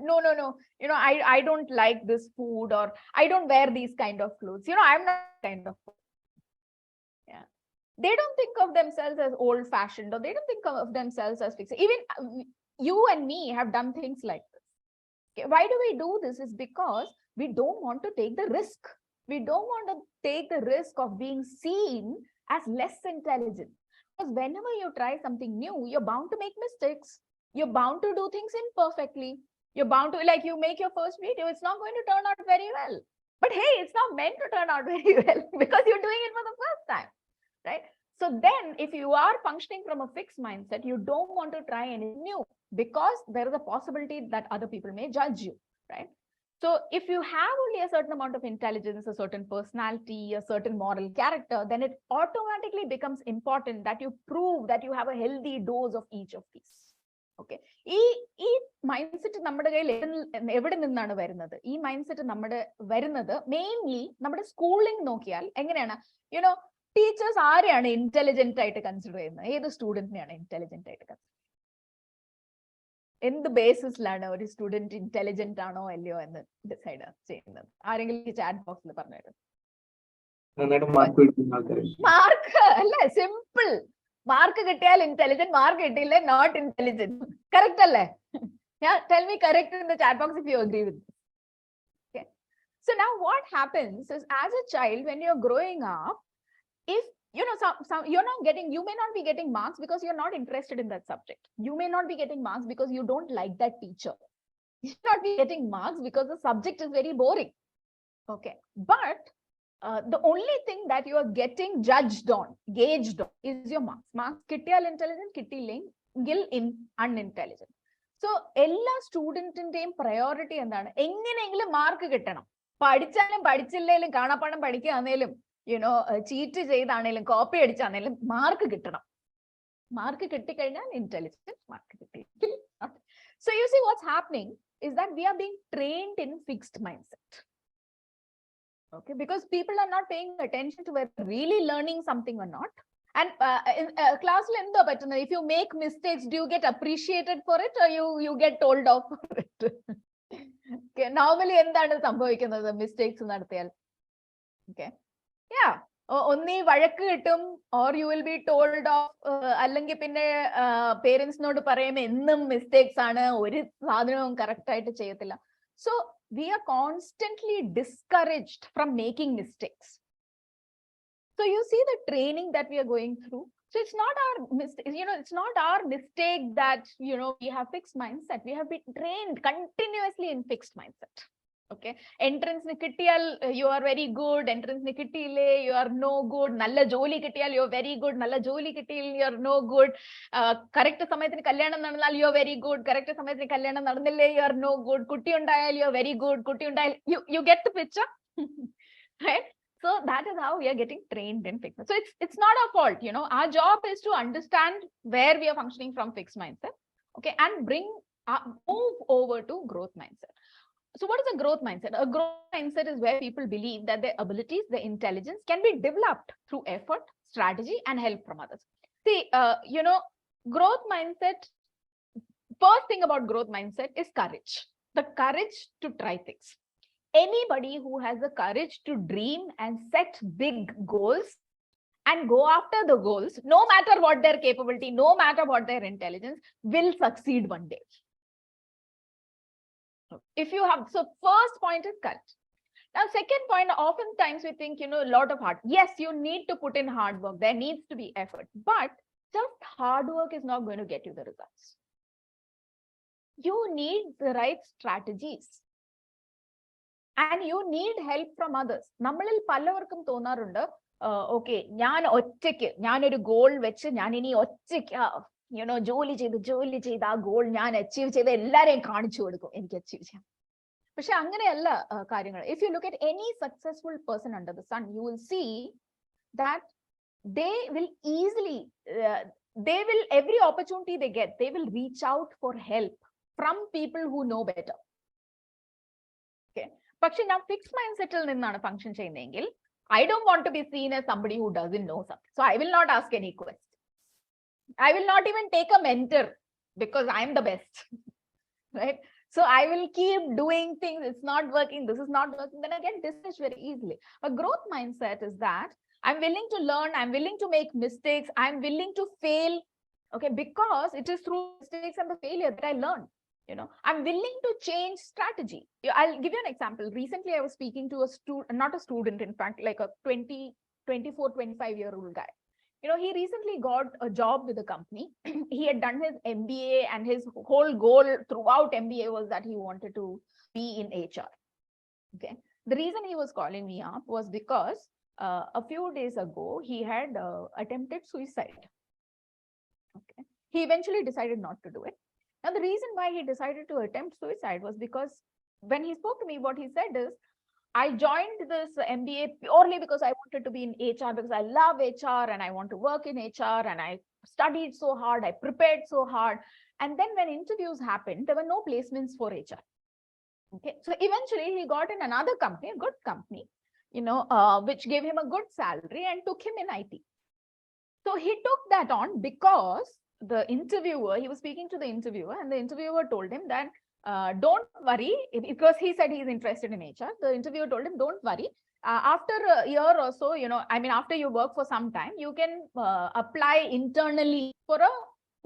no, I don't like this food, or I don't wear these kind of clothes. I'm not kind of. Yeah, they don't think of themselves as old fashioned, or they don't think of themselves as fixed. Even you and me have done things like this. Okay, why do we do this? Is because we don't want to take the risk. We don't want to take the risk of being seen as less intelligent. Because whenever you try something new, you're bound to make mistakes. You're bound to do things imperfectly. You're bound to, like, you make your first video, it's not going to turn out very well. But hey, it's not meant to turn out very well because you're doing it for the first time, right? So then, if you are functioning from a fixed mindset, you don't want to try anything new because there is a possibility that other people may judge you, right? So if you have only a certain amount of intelligence, a certain personality, a certain moral character, then it automatically becomes important that you prove that you have a healthy dose of each of these. Okay. ഈ mind set നമ്മുടെ കയ്യിൽ എവിടെ നിന്നാണ് വരുന്നത്? ഈ mind set നമ്മുടെ വരുന്നത് mainly നമ്മുടെ സ്കൂളിംഗ് നോക്കിയാൽ എങ്ങനെയാണ്, ടീച്ചേഴ്സ് ആരെയാണ് ഇന്റലിജന്റ് ആയിട്ട് കൺസിഡർ ചെയ്യുന്നത്? ഏത് സ്റ്റുഡന്റിനെയാണ് ഇന്റലിജന്റ് ആയിട്ട് കൺസിഡർ? എന്ത് ബേസിസിലാണ് ഒരു സ്റ്റുഡന്റ് ഇന്റലിജന്റ് ആണോ അല്ലയോ എന്ന് ഡിസൈഡ് ചെയ്യുന്നത്? ആരെങ്കിലും ചാറ്റ് ബോക്സിൽ പറഞ്ഞു. മാർക്ക് അല്ല, സിമ്പിൾ. മാർക്ക് കിട്ടിയാൽ ഇന്റലിജന്റ്, മാർക്ക് കിട്ടിയില്ല നോട്ട് ഇന്റലിജന്റ്. കറക്റ്റ് അല്ലേ? Tell me correct in the chat box if you agree with this. Okay. So now what happens is, as a child, when you're growing up, if you may not be getting marks because you're not interested in that subject. You may not be getting marks because you don't like that teacher. You should not be getting marks because the subject is very boring. Okay. But the only thing that you are getting gauged on is your marks. Marks kittiyal intelligent, kittiyengil unintelligent. So എല്ലാ സ്റ്റുഡന്റിന്റെയും priority എന്താണ്? എങ്ങനെയെങ്കിലും mark കിട്ടണം. പഠിച്ചാലും പഠിച്ചില്ലേലും, കാണാപ്പാടം പഠിക്കുകയാണേലും, cheat ചെയ്താണേലും, copy അടിച്ചാണേലും mark കിട്ടണം. Mark കിട്ടിക്കഴിഞ്ഞാൽ intelligent, mark കിട്ടിയില്ലെങ്കിൽ. So you see what's happening is that we are being trained in fixed mindset. Okay, because people are not paying attention to whether really learning something or not, And class if you make mistakes, do you get appreciated for it or you get told off for it? Okay, normally എന്താണ് സംഭവിക്കുന്നത് mistakes നടത്തിയാൽ? Okay, yeah, ഒന്നീ വഴക്ക് കിട്ടും or you will be told off, അല്ലെങ്കിൽ പിന്നെ പേരൻസിനോട് പറയും എന്നും mistakes ആണ്, ഒരു സാധനവും correct ആയിട്ട് ചെയ്യത്തില്ല. So we are constantly discouraged from making mistakes. So you see the training that we are going through. So it's not our mistake, it's not our mistake that, we have fixed mindset. We have been trained continuously in fixed mindset. Okay. Entrance ni kittiyal, you are very good. Entrance ni kittiyille, you are no good. Nalla joli kittiyal, you are very good. Nalla joli kittiyil, you are no good. Correct samayathinu kalyanam nadannal, you are very good. Correct samayathinu kalyanam nadannille, you are no good. Kutti undayal, you are very good. Kutti undayal, you get the picture? Right? So that is how we are getting trained in fixed mindset. So it's not our fault, Our job is to understand where we are functioning from fixed mindset, okay, and move over to growth mindset. So what is a growth mindset? A growth mindset is where people believe that their abilities, their intelligence can be developed through effort, strategy, and help from others. See, growth mindset, first thing about growth mindset is courage. The courage to try things. Anybody who has the courage to dream and set big goals and go after the goals, no matter what their capability, no matter what their intelligence, will succeed one day. If you have, so first point is courage. Now, second point, oftentimes we think, a lot of hard. Yes, you need to put in hard work. There needs to be effort, but just hard work is not going to get you the results. You need the right strategies. And you need help from others. നമ്മളിൽ പലവർക്കും തോന്നാറുണ്ട്, okay, ഞാനൊരു goal വെച്ച് ഞാൻ ഇനി ഒറ്റയ്ക്ക് ജോലി ചെയ്ത് ആ ഗോൾ ഞാൻ അച്ചീവ് ചെയ്ത് എല്ലാരെയും കാണിച്ചു കൊടുക്കും, എനിക്ക് അച്ചീവ് ചെയ്യാം. പക്ഷെ അങ്ങനെയല്ല കാര്യങ്ങൾ. If you look at any successful person under the sun, you will see that they will easily, every opportunity they get, they will reach out for help from people who know better. Okay. പക്ഷെ ഞാൻ fix mind സെറ്റിൽ നിന്നാണ് function ചെയ്യുന്നതെങ്കിൽ, I don't want to be seen as somebody who doesn't know something. So I will not ask any questions. I will not even take a mentor because I'm the best. Right? So I will keep doing things. It's not working. This is not working. Then I get discouraged very easily. A growth mindset is that I'm willing to learn. I'm willing to make mistakes. I'm willing to fail. Okay, because it is through mistakes and the failure that I learn. I'm willing to change strategy. I'll give you an example. Recently, I was speaking to not a student, in fact, like a 24, 25-year-old guy. He recently got a job with a company. He had done his MBA, and his whole goal throughout MBA was that he wanted to be in HR. Okay. The reason he was calling me up was because a few days ago, he had attempted suicide. Okay. He eventually decided not to do it. Now, the reason why he decided to attempt suicide was because when he spoke to me, what he said is, I joined this MBA purely because I wanted to be in HR, because I love HR and I want to work in HR, and I studied so hard, I prepared so hard. And then when interviews happened, there were no placements for HR. Okay. So eventually he got in another company, a good company, which gave him a good salary and took him in IT. So he took that on because the interviewer, he was speaking to the interviewer, and the interviewer told him that don't worry, because he said he's interested in HR. The interviewer told him, don't worry, after a year or so, after you work for some time, you can apply internally for a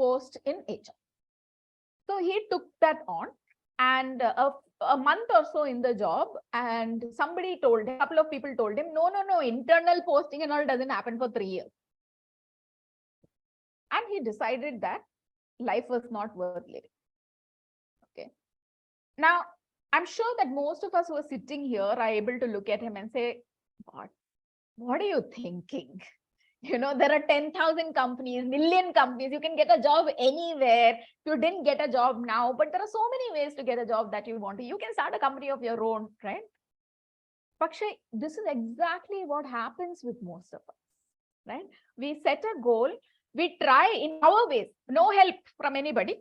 post in HR. So he took that on, and a month or so in the job, and somebody told him, a couple of people told him, no, internal posting and all doesn't happen for 3 years. And he decided that life was not worth living. Okay. Now, I'm sure that most of us who are sitting here are able to look at him and say, what are you thinking? There are 10,000 companies, million companies. You can get a job anywhere. You didn't get a job now, but there are so many ways to get a job that you want to. You can start a company of your own, right? Pakshay, this is exactly what happens with most of us, right? We set a goal. We try in our ways, no help from anybody.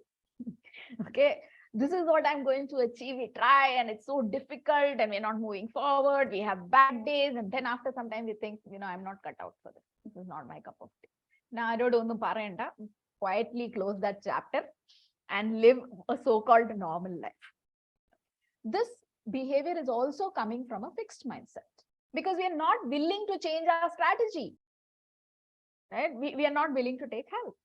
Okay, this is what I'm going to achieve. We try, and it's so difficult, and we're not moving forward. We have bad days, and then after some time we think, I'm not cut out for this. This is not my cup of tea. Narodonnu parayanda, quietly close that chapter and live a so-called normal life. This behavior is also coming from a fixed mindset because we are not willing to change our strategy, right? We are not willing to take help,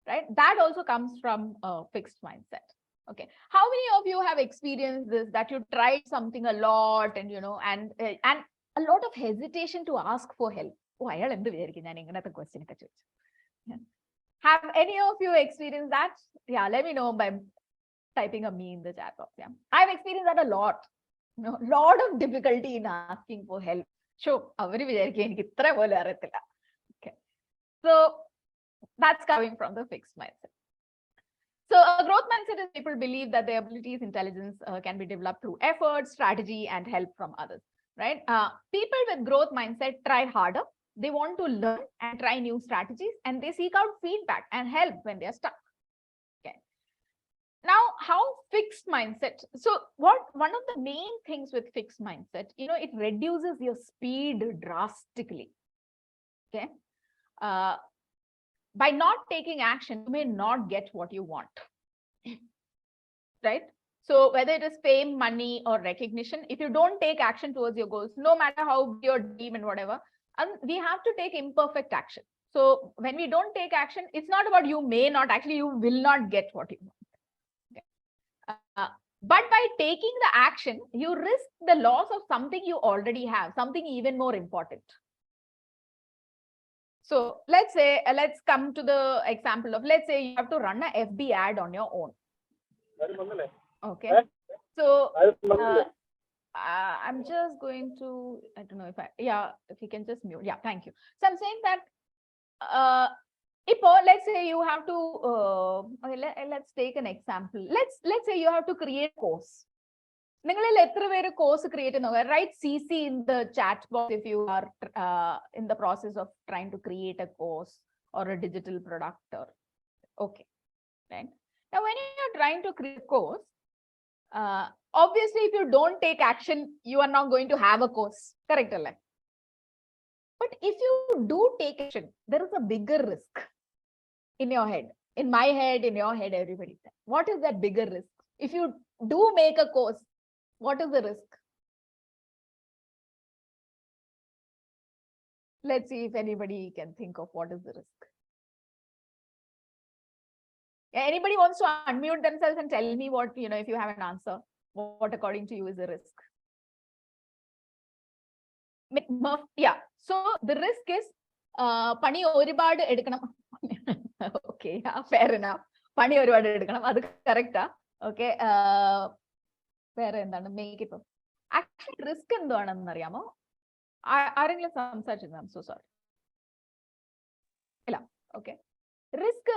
right? That also comes from a fixed mindset. Okay. How many of you have experienced this, that you tried something a lot and, and a lot of hesitation to ask for help? Oh, I question. Have any of you experienced that? Yeah, let me know by typing a me in the chat box. Yeah, I've experienced that a lot. Lot of difficulty in asking for help. Sure, okay. So that's coming from the fixed mindset. So a growth mindset is people believe that their abilities, intelligence can be developed through effort, strategy, and help from others, right? People with growth mindset try harder. They want to learn and try new strategies, and they seek out feedback and help when they are stuck. Okay. Now, how fixed mindset? So one of the main things with fixed mindset, it reduces your speed drastically. Okay. By not taking action, you may not get what you want, right? So whether it is fame, money, or recognition, if you don't take action towards your goals, no matter how big your dream and whatever, we have to take imperfect action. So when we don't take action, it's not about you may not, actually you will not get what you want. Okay. But by taking the action, you risk the loss of something you already have, something even more important. So let's say, let's come to the example of, let's say you have to run a FB ad on your own. Okay. So I'm just going to, I don't know if you can just mute. Yeah, thank you. So I'm saying that, let's say you have to, let's take an example. Let's say you have to create a course. Course create write CC in the chat box if you are in the process of trying to create a course or a digital product. Or okay, right? Now, when you're trying to create a course, obviously, if you don't take action, you are not going to have a course. Correct? But if you do take action, there is a bigger risk in your head, in my head, in your head, everybody. What is that bigger risk? If you do make a course, what is the risk? Let's see if anybody can think of what is the risk. Anybody wants to unmute themselves and tell me what, if you have an answer, what according to you is the risk? Yeah. So the risk is pani oribad edukanam. Okay, yeah, fair enough. Pani oribad edukanam. Adu correct. Okay. Make it. Actually, risk endannu ariyamo. Arengle samsarichirunnu. I'm so sorry. Illa. Okay. Risk.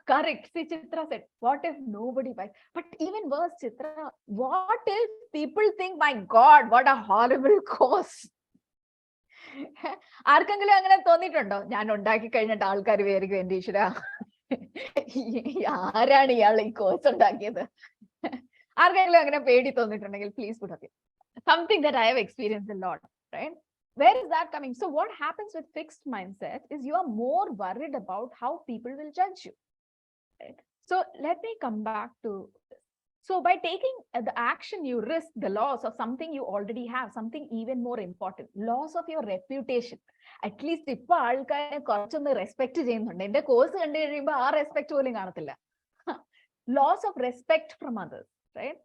Correct. See, Chitra said, what if nobody buys? But even worse, Chitra, what if people think, my God, what a horrible course? ആർക്കെങ്കിലും അങ്ങനെ തോന്നിയിട്ടുണ്ടോ? ഞാൻ ഉണ്ടാക്കി കഴിഞ്ഞിട്ട് ആൾക്കാർ വിചാരിക്കും എന്റെ ഈശ്വര ആരാണ് ഇയാൾ ഈ കോഴ്സ് ഉണ്ടാക്കിയത്? ആർക്കെങ്കിലും അങ്ങനെ പേടി തോന്നിയിട്ടുണ്ടെങ്കിൽ please put up something that I have experienced a lot, right? Where is that coming? So what happens with fixed mindset is you are more worried about how people will judge you, right? So let me come back to this. So by taking the action, you risk the loss of something you already have, something even more important, loss of your reputation. At least ipo aalkare korchonnu respect cheyyunnunde. Ende course kandu kazhiyumbo aa respect polum kanathilla. Loss of respect from others, right?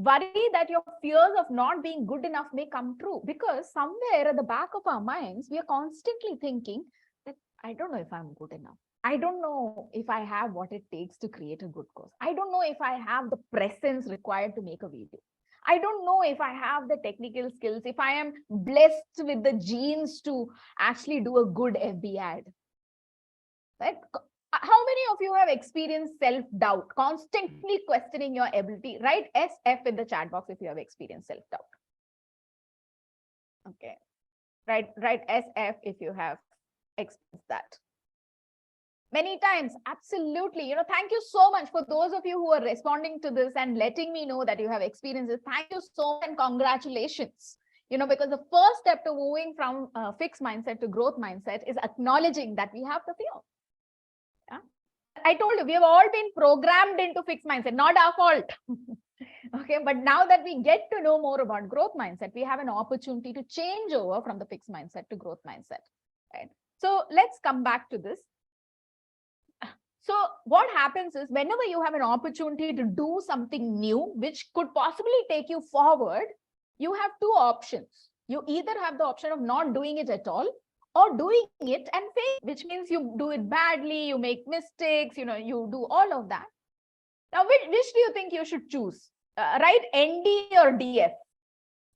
Worry that your fears of not being good enough may come true, because somewhere at the back of our minds, we are constantly thinking that I don't know if I'm good enough. I don't know if I have what it takes to create a good course. I don't know if I have the presence required to make a video. I don't know if I have the technical skills, if I am blessed with the genes to actually do a good FB ad. Right? How many of you have experienced self-doubt, constantly questioning your ability? Write SF in the chat box if you have experienced self-doubt. Okay. Write SF if you have experienced that. Many times, absolutely. Thank you so much for those of you who are responding to this and letting me know that you have experienced this. Thank you so much and congratulations. Because the first step to moving from fixed mindset to growth mindset is acknowledging that we have the fear. Yeah? I told you, we have all been programmed into fixed mindset, not our fault. Okay, but now that we get to know more about growth mindset, we have an opportunity to change over from the fixed mindset to growth mindset. Right? So let's come back to this. So what happens is, whenever you have an opportunity to do something new, which could possibly take you forward, you have two options. You either have the option of not doing it at all, or doing it and fail, which means you do it badly, you make mistakes, you do all of that. Now, which do you think you should choose? Right, ND or DF?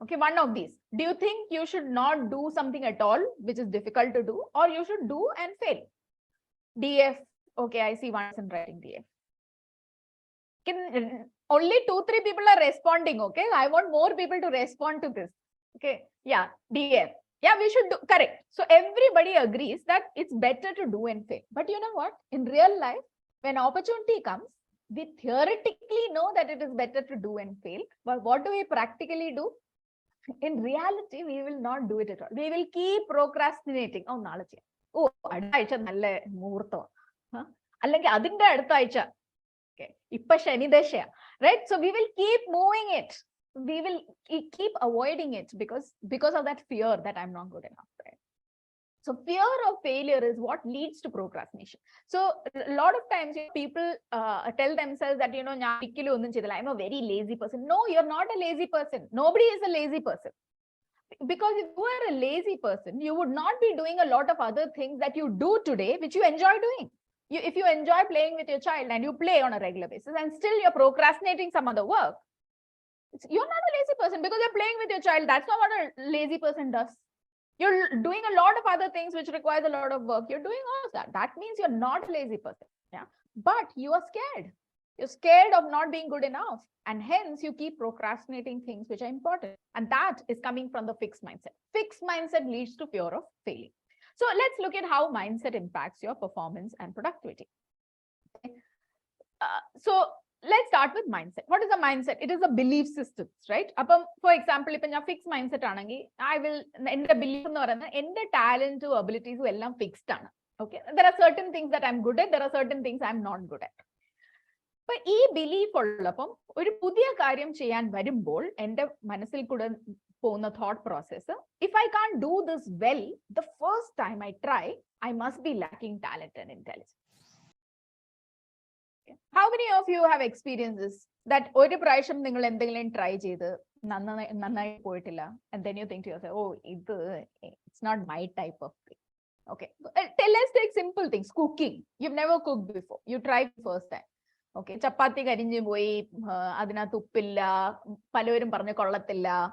Okay, one of these. Do you think you should not do something at all, which is difficult to do, or you should do and fail? DF. Okay, I see one person writing DF. Only 2-3 people are responding. Okay, I want more people to respond to this. Okay, yeah, DF. Yeah, we should do, correct. So everybody agrees that it's better to do and fail. But you know what? In real life, when opportunity comes, we theoretically know that it is better to do and fail. But what do we practically do? In reality, we will not do it at all. We will keep procrastinating. Oh, nalache. Oh, adaicha nalle muhurtha. Allengi adinte adutha aaycha. Okay. Ippa shani deshaya. Right? So we will keep moving it. We will keep avoiding it because of that fear that I'm not good enough. Right? So fear of failure is what leads to procrastination. So a lot of times people tell themselves that, I'm a very lazy person. No, you're not a lazy person. Nobody is a lazy person. Because if you are a lazy person, you would not be doing a lot of other things that you do today, which you enjoy doing. If you enjoy playing with your child and you play on a regular basis and still you're procrastinating some other work, you're not a lazy person because you're playing with your child. That's not what a lazy person does. You're doing a lot of other things which requires a lot of work. You're doing all of that. That means you're not a lazy person. Yeah. But you are scared. You're scared of not being good enough. And hence you keep procrastinating things which are important. And that is coming from the fixed mindset. Fixed mindset leads to fear of failing. So let's look at how mindset impacts your performance and productivity. Okay. So let's start with mindset. What is a mindset? It is a belief systems, right? For example, if I fixed mindset, I will believe talent to abilities fixed. Okay. There are certain things that I'm good at, there are certain things I'm not good at. But this belief ullapam oru pudhiya karyam cheyan varumbol ende manasil kuda pona thought process, if I can't do this well the first time I try, I must be lacking talent and intelligence. How many of you have experienced this? That oru prayasham ningal endengilum try cheythu nannai poittilla, and then you think to yourself, oh, it's not my type of thing. Okay, let's take simple things. Cooking. You've never cooked before. You tried first time. Okay, chapati karinju poi, adina tuppilla, palaverum parnju kollathilla.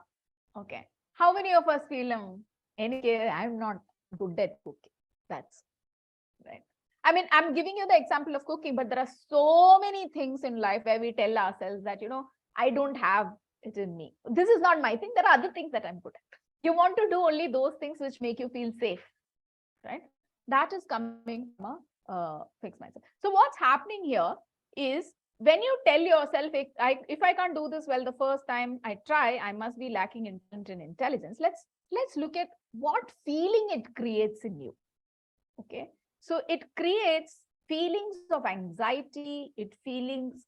Okay, how many of us feel I'm not good at cooking? That's right. I mean, I'm giving you the example of cooking, but there are so many things in life where we tell ourselves that, I don't have it in me. This is not my thing. There are other things that I'm good at. You want to do only those things which make you feel safe, right? That is coming from a fixed mindset. So what's happening here is when you tell yourself, if I can't do this well the first time I try, I must be lacking in intelligence. Let's look at what feeling it creates in you. Okay. So it creates feelings of anxiety, feelings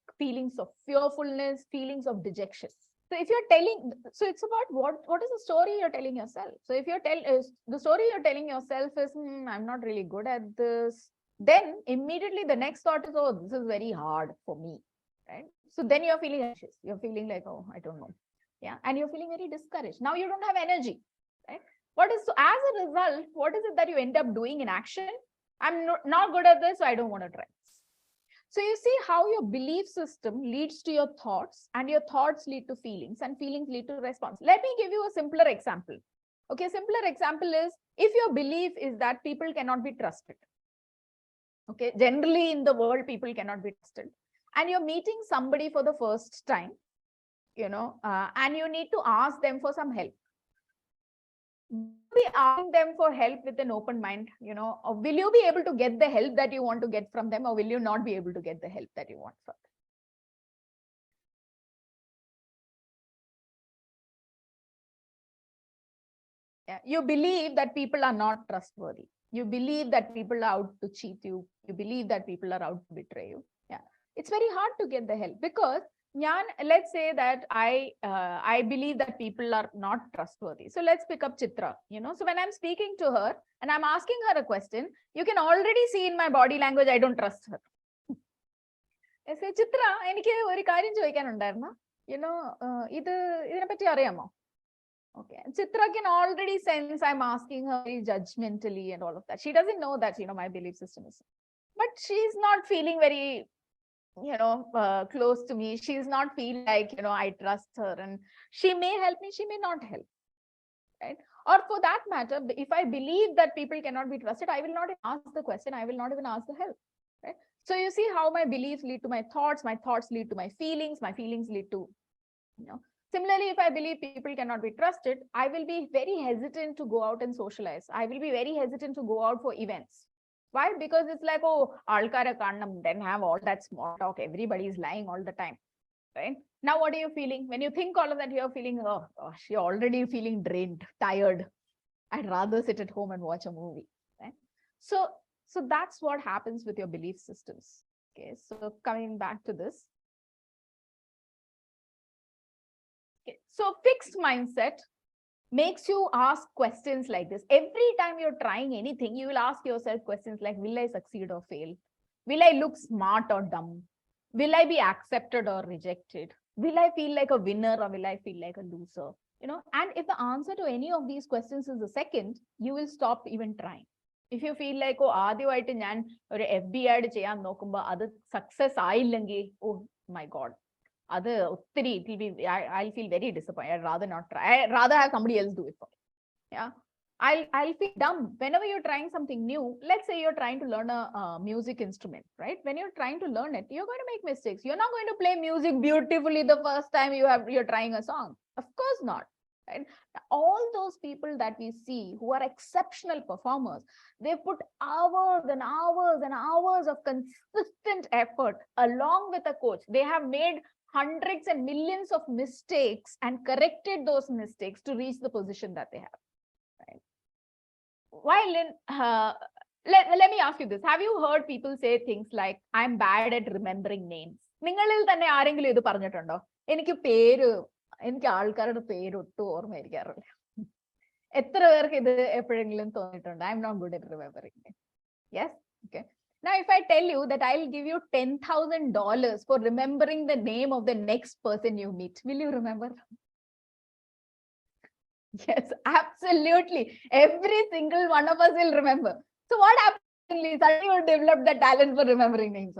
of fearfulness, feelings of dejection. So if you're telling, so it's about what is the story you're telling yourself? So if the story you're telling yourself is, I'm not really good at this, then immediately the next thought is, oh, this is very hard for me, right? So then you're feeling anxious. You're feeling like, oh, I don't know. Yeah. And you're feeling very discouraged. Now you don't have energy, right? So as a result, what is it that you end up doing in action? I'm not good at this, so I don't want to try. So you see how your belief system leads to your thoughts, and your thoughts lead to feelings, and feelings lead to response. Let me give you a simpler example. Okay, simpler example is, if your belief is that people cannot be trusted. Okay, generally in the world, people cannot be trusted. And you're meeting somebody for the first time, and you need to ask them for some help. Be asking them for help with an open mind, or will you be able to get the help that you want to get from them, or will you not be able to get the help that you want from them? Yeah, you believe that people are not trustworthy. You believe that people are out to cheat you. You believe that people are out to betray you. Yeah, it's very hard to get the help because let's say that I believe that people are not trustworthy. So let's pick up Chitra. So when I'm speaking to her and I'm asking her a question, you can already see in my body language I don't trust her. I say, Chitra, എനിക്ക് ഒരു കാര്യം ചോദിക്കാനുണ്ടായിരുന്നു. ഇതിനെപ്പറ്റി അറിയാമോ? Okay. Chitra can already sense I'm asking her very judgmentally and all of that. She doesn't know that, my belief system is. But she's not feeling very, close to me. She's not feel like, I trust her, and she may help me, she may not help. Right? Or for that matter, if I believe that people cannot be trusted, I will not ask the question. I will not even ask the help. Right? So you see how my beliefs lead to my thoughts lead to my feelings lead to, Similarly, if I believe people cannot be trusted, I will be very hesitant to go out and socialize. I will be very hesitant to go out for events. Why? Because it's like, oh, alkara kannam, then have all that small talk. Everybody is lying all the time. Right? Now, what are you feeling? When you think all of that, you're feeling, oh gosh, you're already feeling drained, tired. I'd rather sit at home and watch a movie. Right? So that's what happens with your belief systems. Okay, so coming back to this. Okay. So fixed mindset makes you ask questions like this. Every time you're trying anything, you will ask yourself questions like, will I succeed or fail? Will I look smart or dumb? Will I be accepted or rejected? Will I feel like a winner or will I feel like a loser? And if the answer to any of these questions is a second, you will stop even trying. If you feel like, oh, ആദ്യമായിട്ട് ഞാൻ ഒരു FB ad ചെയ്യാൻ നോക്കുമ്പോൾ അത് success ആയില്ലെങ്കിൽ, oh my God, it will be, I'll feel very disappointed. I'd rather not try. I'd rather have somebody else do it for me. Yeah, I'll feel dumb whenever you're trying something new. Let's say you're trying to learn a music instrument, right? When you're trying to learn it, you're going to make mistakes. You're not going to play music beautifully the first time you're trying a song. Of course not. Right? All those people that we see who are exceptional performers, they put hours and hours and hours of consistent effort along with a coach. They have made hundreds and millions of mistakes and corrected those mistakes to reach the position that they have. Right? While let me ask you this. Have you heard people say things like, I'm bad at remembering names? നിങ്ങളിൽ തന്നെ ആരെങ്കിലും ഇത് പറഞ്ഞിട്ടുണ്ടോ? എനിക്ക് ആൾക്കാരുടെ പേര് ഒട്ടും ഓർമ്മയിരിക്കാറില്ല. എത്ര പേർക്ക് ഇത് എപ്പോഴെങ്കിലും തോന്നിയിട്ടുണ്ട്? I'm not good at remembering names. Yes? Okay. Now, if I tell you that I'll give you $10,000 for remembering the name of the next person you meet, will you remember? Yes, absolutely. Every single one of us will remember. So what happens? Suddenly you develop the talent for remembering names.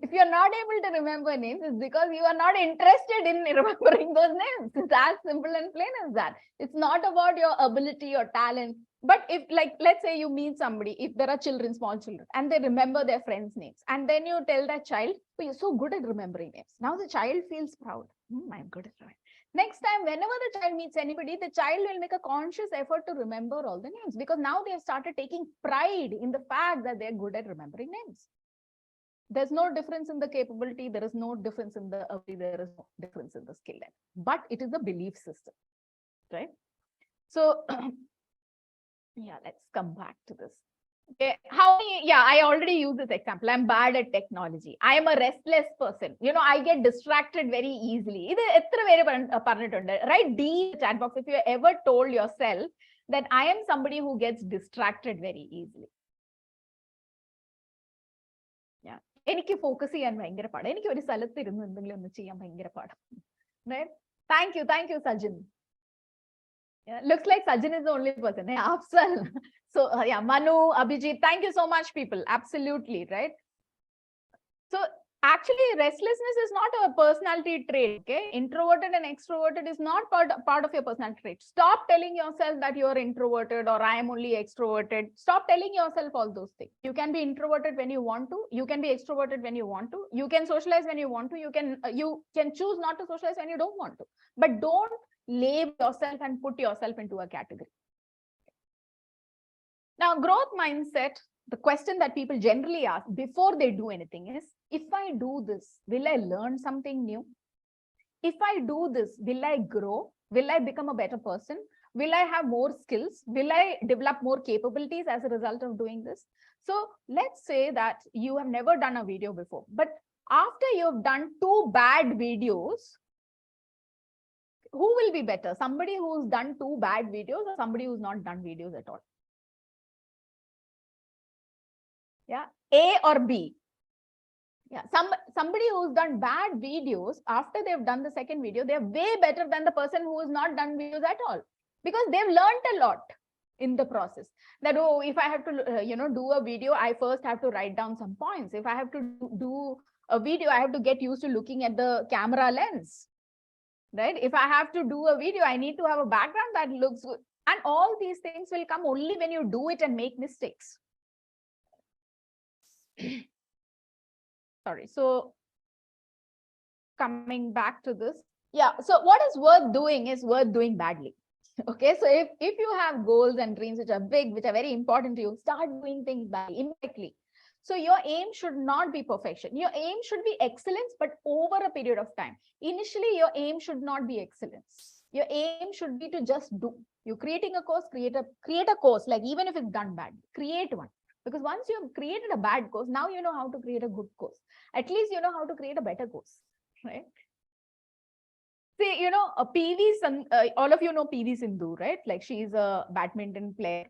If you're not able to remember names, it's because you are not interested in remembering those names. It's as simple and plain as that. It's not about your ability or talent. But if, like, let's say you meet somebody, if there are children, small children, and they remember their friends' names, and then you tell that child, oh, you're so good at remembering names. Now the child feels proud. I'm good at remembering. Next time, whenever the child meets anybody, the child will make a conscious effort to remember all the names, because now they have started taking pride in the fact that they're good at remembering names. There's no difference in the capability. There is no difference in the ability. There is no difference in the skill level. But it is a belief system, right? So, yeah, let's come back to this. Okay, I already used this example. I'm bad at technology. I am a restless person. I get distracted very easily. Right? D chat box. If you ever told yourself that I am somebody who gets distracted very easily. Yeah. എനിക്ക് focus ചെയ്യാൻ ഭയങ്കര പാടാണ്. എനിക്ക് ഒരു സ്ഥലത്ത് ഇരുന്ന് എന്തെങ്കിലും ഒന്ന് ചെയ്യാൻ ഭയങ്കര പാടാണ്. Thank you, Sajin. Yeah, looks like Sajin is the only person. Hey, Afsal. So yeah, Manu, Abhijit, thank you so much, people. Absolutely, right? So actually, restlessness is not a personality trait. Okay, introverted and extroverted is not part of your personality trait. Stop telling yourself that you are introverted or I am only extroverted. Stop telling yourself all those things. You can be introverted when you want to. You can be extroverted when you want to. You can socialize when you want to. You can choose not to socialize when you don't want to. But don't label yourself and put yourself into a category. Now, growth mindset, the question that people generally ask before they do anything is, if I do this, will I learn something new? If I do this, will I grow? Will I become a better person? Will I have more skills? Will I develop more capabilities as a result of doing this? So let's say that you have never done a video before, but after you've done 2 bad videos, who will be better? Somebody who's done 2 bad videos or somebody who's not done videos at all? Yeah, A or B? Yeah, somebody who's done bad videos, after they've done the second video, they're way better than the person who has not done videos at all, because they've learned a lot in the process. That, oh, if I have to, do a video, I first have to write down some points. If I have to do a video, I have to get used to looking at the camera lens, right? If I have to do a video, I need to have a background that looks good. And all these things will come only when you do it and make mistakes. Sorry. So coming back to this. Yeah. So what is worth doing is worth doing badly. Okay. So if you have goals and dreams which are big, which are very important to you, start doing things badly, imperfectly. So your aim should not be perfection. Your aim should be excellence, but over a period of time. Initially, your aim should not be excellence. Your aim should be to just do. You're creating a course, create a course, like even if it's done bad, create one. Because once you have created a bad course, now you know how to create a good course. At least you know how to create a better course, right? See, PV, all of you know PV Sindhu, right? Like, she's a badminton player.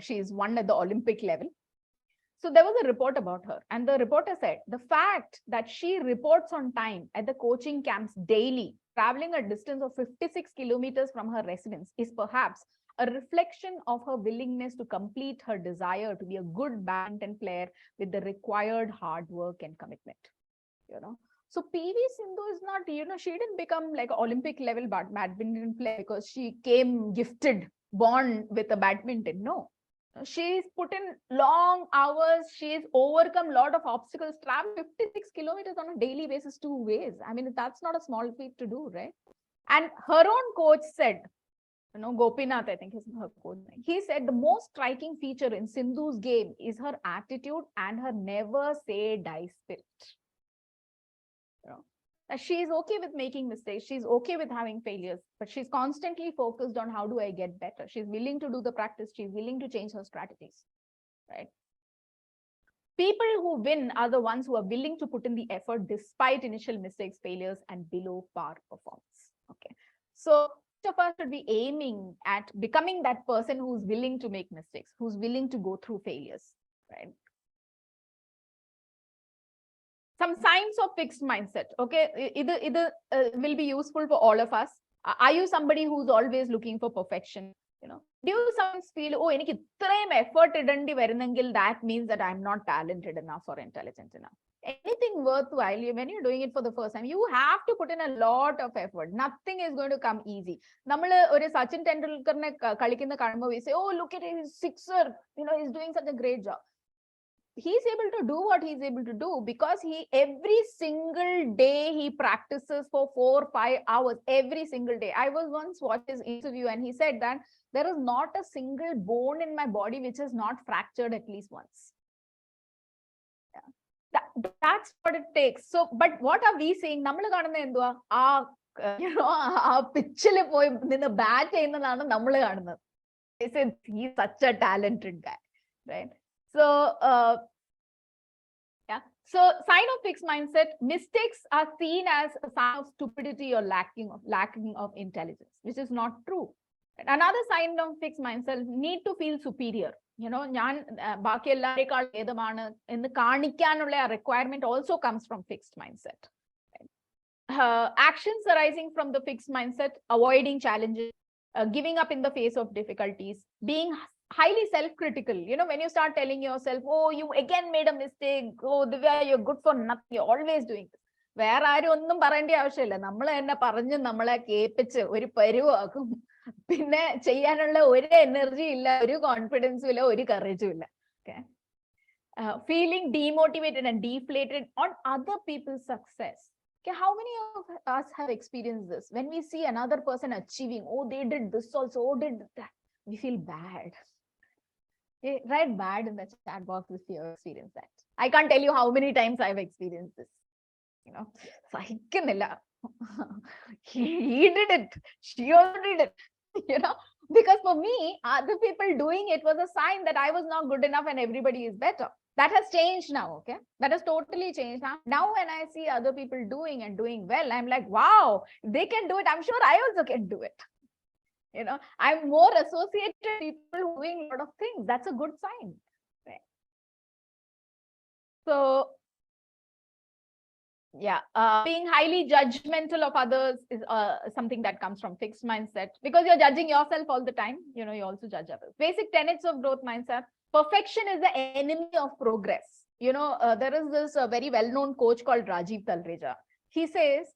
She's won at the Olympic level. So there was a report about her, and the reporter said the fact that she reports on time at the coaching camps daily, traveling a distance of 56 kilometers from her residence, is perhaps a reflection of her willingness to complete her desire to be a good badminton player with the required hard work and commitment. So PV Sindhu is not, she didn't become like an Olympic level badminton player because she came gifted, born with a badminton. No. She's put in long hours. She's overcome a lot of obstacles, travel 56 kilometers on a daily basis 2 ways. I mean, that's not a small feat to do, right? And her own coach said, Gopinath, I think is her coach. He said the most striking feature in Sindhu's game is her attitude and her never say die spirit. She's okay with making mistakes. She's okay with having failures, but she's constantly focused on how do I get better. She's willing to do the practice. She's willing to change her strategies, right? People who win are the ones who are willing to put in the effort despite initial mistakes, failures, and below par performance. Okay. So each of us should be aiming at becoming that person who's willing to make mistakes, who's willing to go through failures, right? Some signs of fixed mindset. Okay, either will be useful for all of us. Are you somebody who's always looking for perfection? Do you sometimes feel, oh, എനിക്ക് ഇത്രയും effort idandi varunengil, that means that I'm not talented enough or intelligent enough? Anything worthwhile, when you're doing it for the first time, you have to put in a lot of effort. Nothing is going to come easy. Nammal oru Sachin Tendulkarne kalikkunna kanumbo, we say, oh, look at his sixer, he's doing such a great job. He's able to do what he's able to do because every single day he practices for 4 or 5 hours every single day. I was once watching his interview and he said that there is not a single bone in my body which is not fractured at least once. Yeah. That's what it takes. So, but what are we saying? Nammal കാണുന്ന എന്തുവാ? ആ പിച്ചിൽ പോയി നിന്ന് bat ചെയ്യുന്നതാണ് നമ്മൾ കാണുന്നത്. They said he's such a talented guy, right? So, So sign of fixed mindset: mistakes are seen as a sign of stupidity or lacking of intelligence, which is not true. Another sign of fixed mindset: need to feel superior. ഞാൻ ബാക്കി എല്ലാവരെക്കാൾ ഭേദമാണ് എന്ന് കാണിക്കാനുള്ള requirement also comes from fixed mindset. Actions arising from the fixed mindset: avoiding challenges, giving up in the face of difficulties, being highly self-critical. When you start telling yourself, oh, you again made a mistake, oh, Divya, you're good for nothing, you're always doing this. വേറെ ആരും ഒന്നും പറയേണ്ട ആവശ്യമില്ല. നമ്മൾ തന്നെ പറഞ്ഞ് നമ്മളെ കേൾപ്പിച്ച് ഒരു പരുവാക്കും. പിന്നെ ചെയ്യാനുള്ള ഒരു എനർജി ഇല്ല, ഒരു കോൺഫിഡൻസും ഇല്ല, ഒരു കറേജും ഇല്ല. Okay. Feeling demotivated and deflated on other people's success. Okay, how many of us have experienced this? When we see another person achieving, oh, they did this also, oh, did that, we feel bad. Okay, write bad in the chat box if you have experienced that. I can't tell you how many times I've experienced this. സഹിക്കുന്നില്ല. he did it. She also did it. Because for me, other people doing it was a sign that I was not good enough and everybody is better. That has changed now, okay? That has totally changed now. Now when I see other people doing and doing well, I'm like, wow, they can do it. I'm sure I also can do it. I'm more associated with people doing a lot of things. That's a good sign. Right? So, yeah, being highly judgmental of others is something that comes from fixed mindset, because you're judging yourself all the time. You also judge others. Basic tenets of growth mindset. Perfection is the enemy of progress. There is this very well-known coach called Rajiv Talreja. He says,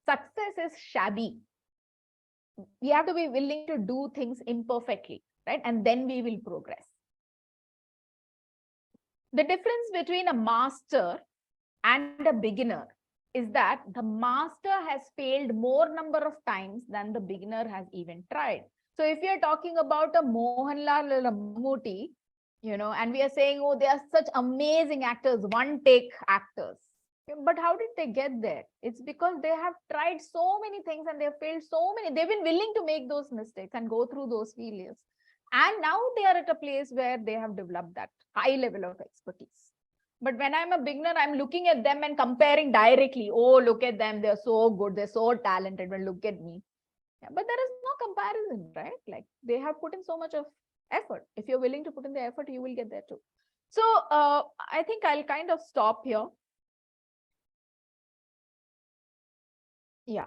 success is shabby. We have to be willing to do things imperfectly, right? And then we will progress. The difference between a master and a beginner is that the master has failed more number of times than the beginner has even tried. So if you're talking about a Mohanlal or a Mammootty, and we are saying, oh, they are such amazing actors, one-take actors. But how did they get there? It's because they have tried so many things and they have failed so many. They've been willing to make those mistakes and go through those failures. And now they are at a place where they have developed that high level of expertise. But when I'm a beginner, I'm looking at them and comparing directly. Oh, look at them. They're so good. They're so talented. But look at me. Yeah, but there is no comparison, right? Like, they have put in so much of effort. If you're willing to put in the effort, you will get there too. So I think I'll kind of stop here. Yeah.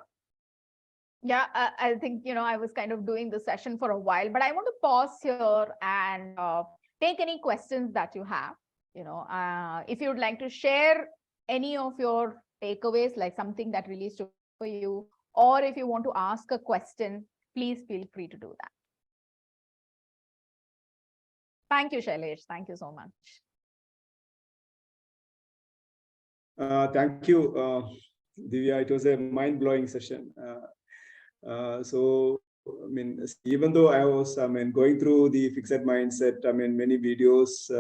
Yeah, I think, I was kind of doing the session for a while, but I want to pause here and take any questions that you have. If you would like to share any of your takeaways, like something that really stood for you, or if you want to ask a question, please feel free to do that. Thank you, Shailesh. Thank you so much. Thank you, Divya. It was a mind-blowing session. So, even though I was, going through the fixed mindset, many videos,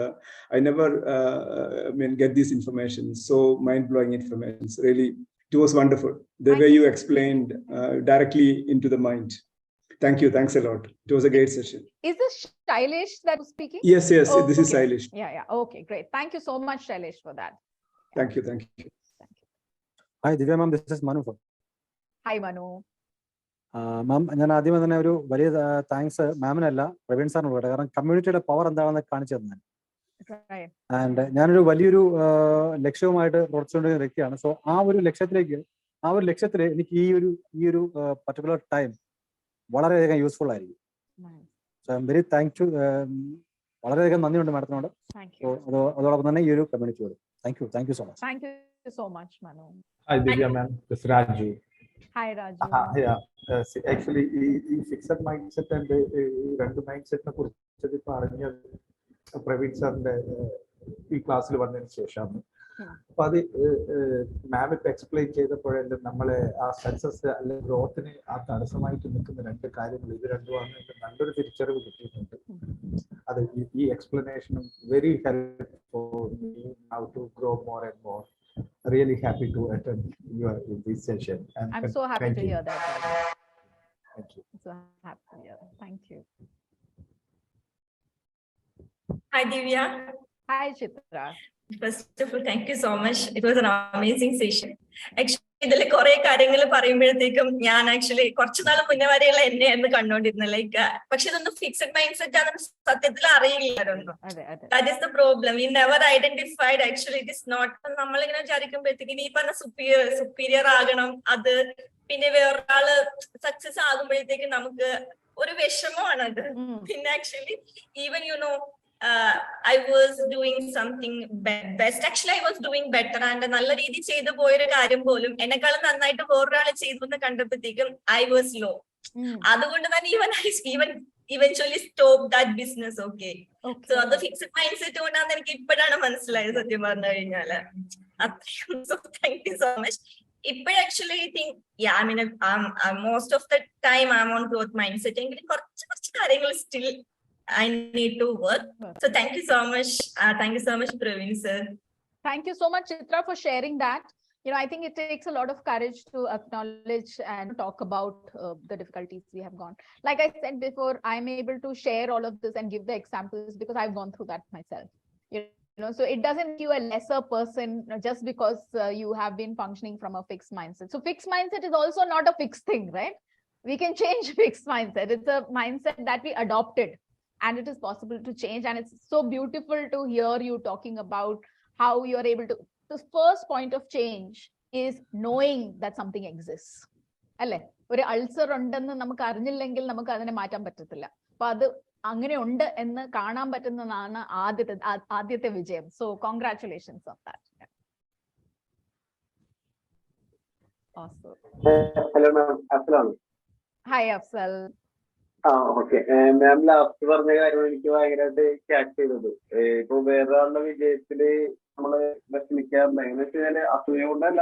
I never, get this information. So mind-blowing information. Really, it was wonderful. The way you explained directly into the mind. Thank you. Thanks a lot. It was a great session. Is this Shailesh that was speaking? Yes. Oh, this is Shailesh. Yeah. Okay, great. Thank you so much, Shailesh, for that. Thank you. Hi, Divya ma'am. This is Manu. Hi, Manu. Ma'am, ഞാൻ ആദ്യമേ തന്നെ ഒരു വലിയ thanks മാമിനല്ല Praveen സാറിനോട് പറയാം. കാരണം കമ്മ്യൂണിറ്റിയുടെ power എന്താണെന്ന് കാണിച്ചു തന്നെ. ആൻഡ് ഞാനൊരു വലിയൊരു ലക്ഷ്യവുമായിട്ട് പ്രവർത്തിച്ചുകൊണ്ടിരിക്കുന്ന വ്യക്തിയാണ്. സോ ആ ഒരു ലക്ഷ്യത്തിൽ എനിക്ക് ഈ ഒരു പർട്ടിക്കുലർ ടൈം വളരെയധികം യൂസ്ഫുൾ ആയിരിക്കും. സോ ഐ എം വെരി വളരെയധികം നന്ദിയുണ്ട് മാഡത്തിനോട്. അതോടൊപ്പം തന്നെ ഈ ഒരു കമ്മ്യൂണിറ്റിയോട്. Thank you so much. Thank you so much, Manu. Hi, Divya ma'am. This is Raju. Hi, Raju. Yeah. Actually, ഈ ഫിക്സഡ് മൈൻഡ് സെറ്റ് ആൻഡ് രണ്ട് മൈൻഡ് സെറ്റിനെ കുറിച്ച് പറഞ്ഞ പ്രവീൺ സാറിന്റെ ഈ ക്ലാസ്സിൽ വന്നതിന് ശേഷമാണ്. അപ്പൊ അത് മാം ഇപ്പൊ എക്സ്പ്ലെയിൻ ചെയ്തപ്പോഴെല്ലാം നമ്മളെ ആ സക്സസ് അല്ലെങ്കിൽ ഗ്രോത്തിന് ആ തടസ്സമായിട്ട് നിൽക്കുന്ന രണ്ട് കാര്യങ്ങൾ ഇത് രണ്ടുമാണ് നല്ലൊരു തിരിച്ചറിവ് കിട്ടിയിട്ടുണ്ട്. അത് ഈ എക്സ്പ്ലനേഷനും very help for me how to grow more and more. Really happy to attend this session. And I'm so happy to hear that. Thank you. So happy to hear that. Thank you. Hi, Divya. Hi, Chitra. First of all, thank you so much. It was an amazing session. Actually, ഇതിൽ കുറെ കാര്യങ്ങൾ പറയുമ്പോഴത്തേക്കും ഞാൻ actually കുറച്ചുനാൾ മുന്നേ വരെയുള്ള എന്നെയായിരുന്നു കണ്ടോണ്ടിരുന്നത്. Like പക്ഷെ ഇതൊന്നും ഫിക്സഡ് മൈൻഡ് സെറ്റ് ആണെന്ന് സത്യത്തിൽ അറിയില്ലായിരുന്നു. That is the problem. We never identified actually it is not. നമ്മളിങ്ങനെ വിചാരിക്കുമ്പോഴത്തേക്കും ഈ പറഞ്ഞ സുപ്പീരിയർ ആകണം, അത് പിന്നെ വേറൊരാള് സക്സസ് ആകുമ്പോഴത്തേക്കും നമുക്ക് ഒരു വിഷമമാണ് അത്. പിന്നെ actually even I was doing something best. Actually, I was doing better. And നല്ല രീതി ചെയ്തു പോയൊരു കാര്യം പോലും എന്നെക്കാളും നന്നായിട്ട് വേറൊരാൾ ചെയ്തു എന്ന് കണ്ടപ്പോഴത്തേക്കും I was low. അതുകൊണ്ട് തന്നെ even eventually stop that business. Okay. So അത് ഫിക്സഡ് മൈൻഡ് സെറ്റ് കൊണ്ടാന്ന് എനിക്ക് ഇപ്പോഴാണ് മനസ്സിലായത് സത്യം പറഞ്ഞു കഴിഞ്ഞാല്. So thank you so much. Ipo actually I think, yeah, I mean, most of the time I'm on growth mindset. എങ്കിലും കുറച്ച് കാര്യങ്ങൾ still I need to work. So thank you so much. Thank you so much, Praveen sir. Thank you so much, Chitra, for sharing that. I think it takes a lot of courage to acknowledge and talk about the difficulties we have gone. Like I said before, I'm able to share all of this and give the examples because I've gone through that myself. So it doesn't make you a lesser person just because you have been functioning from a fixed mindset. So fixed mindset is also not a fixed thing, right? We can change fixed mindset. It's a mindset that we adopted, and it is possible to change. And it's so beautiful to hear you talking about how you're able to. The first point of change is knowing that something exists. അല്ലെ, ഒരു ulcer ഉണ്ടെന്ന് നമുക്ക് അറിഞ്ഞില്ലെങ്കിൽ നമുക്ക് അതിനെ മാറ്റാൻ പറ്റത്തില്ല. അപ്പൊ അത് അങ്ങനെ ഉണ്ട് എന്ന് കാണാൻ പറ്റുന്നതാണ് ആദ്യത്തെ വിജയം. So congratulations on that. Hello ma'am, അഫ്സലാണ്. Hi Afsal. Okay ma'am, last പറഞ്ഞ കാര്യം എനിക്ക് ഭയങ്കരമായിട്ട് ക്യാച്ച് ചെയ്തത്. ഇപ്പൊ വേറൊരാളുടെ വിജയത്തില് നമ്മള് വിഷമിക്കാറുണ്ട്. എങ്ങനെ വെച്ച് കഴിഞ്ഞാല് അസൂയ കൊണ്ടല്ല,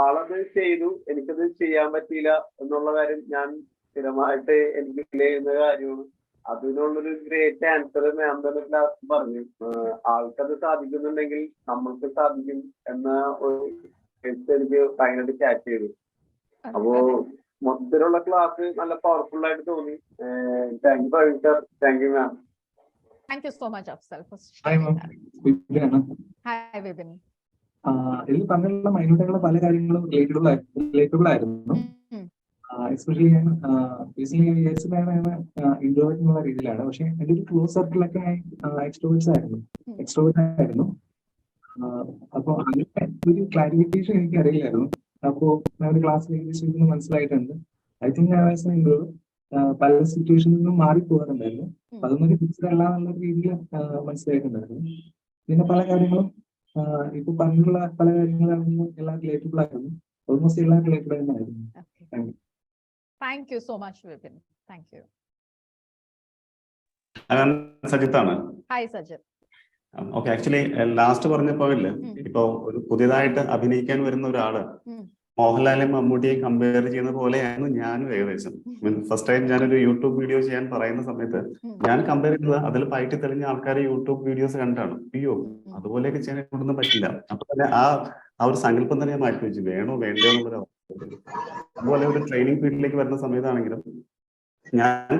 ആളത് ചെയ്തു, എനിക്കത് ചെയ്യാൻ പറ്റിയില്ല എന്നുള്ള കാര്യം ഞാൻ സ്ഥിരമായിട്ട് എനിക്ക് ഫീൽ ചെയ്യുന്ന കാര്യമാണ്. അതിനുള്ളൊരു ഗ്രേറ്റ് ആൻസർ മാം തന്നെ ലാസ്റ്റ് പറഞ്ഞു. ആൾക്കത് സാധിക്കുന്നുണ്ടെങ്കിൽ നമ്മൾക്ക് സാധിക്കും എന്ന ഒരു എനിക്ക് ഭയങ്കരമായിട്ട് ക്യാച്ച് ചെയ്തു. അപ്പോ മൊത്തത്തിലുള്ള ക്ലാസ് നല്ല പവർഫുൾ ആയിട്ട് തോന്നി. Thank you Praveen sir, thank you ma'am. Thank you so much, Afsal, for Hi, sharing ma'am. that. Hi, Vipin. ഇതിൽ പറഞ്ഞിട്ടുള്ള മൈന്യൂട്ടായിട്ടുള്ള പല കാര്യങ്ങളും റിലേറ്റബിൾ ആയിരുന്നു. എസ്പെഷ്യലി ഞാൻ ബേസിക്കലി ഞാൻ വിചാരിച്ചതാണ് ഇൻട്രോവേർട്ട് എന്നുള്ള രീതിയിലാണ്. പക്ഷെ എൻ്റെ ഒരു ക്ലോസ് സർക്കിളൊക്കെ എക്സ്ട്രോവേർട്സ് ആയിരുന്നു. അപ്പൊ അങ്ങനെ ഒരു ക്ലാരിഫിക്കേഷൻ എനിക്ക് അറിയില്ലായിരുന്നു. അപ്പോ നമ്മുടെ ക്ലാസ്സിലേക്ക് മനസ്സിലായിട്ടുണ്ട്. ഐ തിങ്ക് പല സിറ്റുവേഷനിൽ നിന്നും മാറിപ്പോകാറുണ്ടായിരുന്നു. അതൊന്നൊരു ഫിക്സ്ഡ് അല്ല എന്നുള്ള രീതിയിൽ മനസ്സിലായിട്ടുണ്ടായിരുന്നു. പിന്നെ പല കാര്യങ്ങളും ഇപ്പൊ പറഞ്ഞുള്ള പല കാര്യങ്ങളാണെങ്കിലും എല്ലാം റിലേറ്റബിൾ ആയിരുന്നു. ഓൾമോസ്റ്റ് എല്ലാം റിലേറ്റബിൾ തന്നെയായിരുന്നു. Thank you so much, Vipin. Thank you. സജിത്താണ്. Hi Sajith. Okay, actually last പറഞ്ഞപ്പോ ഇല്ലേ, ഇപ്പൊ ഒരു പുതിയതായിട്ട് അഭിനയിക്കാൻ വരുന്ന ഒരാള് മോഹൻലാലിനെയും മമ്മൂട്ടിയെയും കമ്പയർ ചെയ്യുന്ന പോലെയാണ് ഞാനും ഏകദേശം. ഫസ്റ്റ് ടൈം ഞാനൊരു യൂട്യൂബ് വീഡിയോ ചെയ്യാൻ പറയുന്ന സമയത്ത് ഞാൻ കമ്പയർ ചെയ്തത് അതിൽ പയറ്റി തെളിഞ്ഞ ആൾക്കാരെ യൂട്യൂബ് വീഡിയോസ് കണ്ടാണ്. അയ്യോ, അതുപോലെയൊക്കെ ചെയ്യാൻ കൊണ്ടൊന്നും പറ്റില്ല. അപ്പൊ തന്നെ ആ ഒരു സങ്കല്പം തന്നെ ഞാൻ മാറ്റി വെച്ചു, വേണോ വേണ്ടയോ എന്നുള്ള. അതുപോലെ ഒരു ട്രെയിനിങ് ഫീൽഡിലേക്ക് വരുന്ന സമയത്താണെങ്കിലും ഞാൻ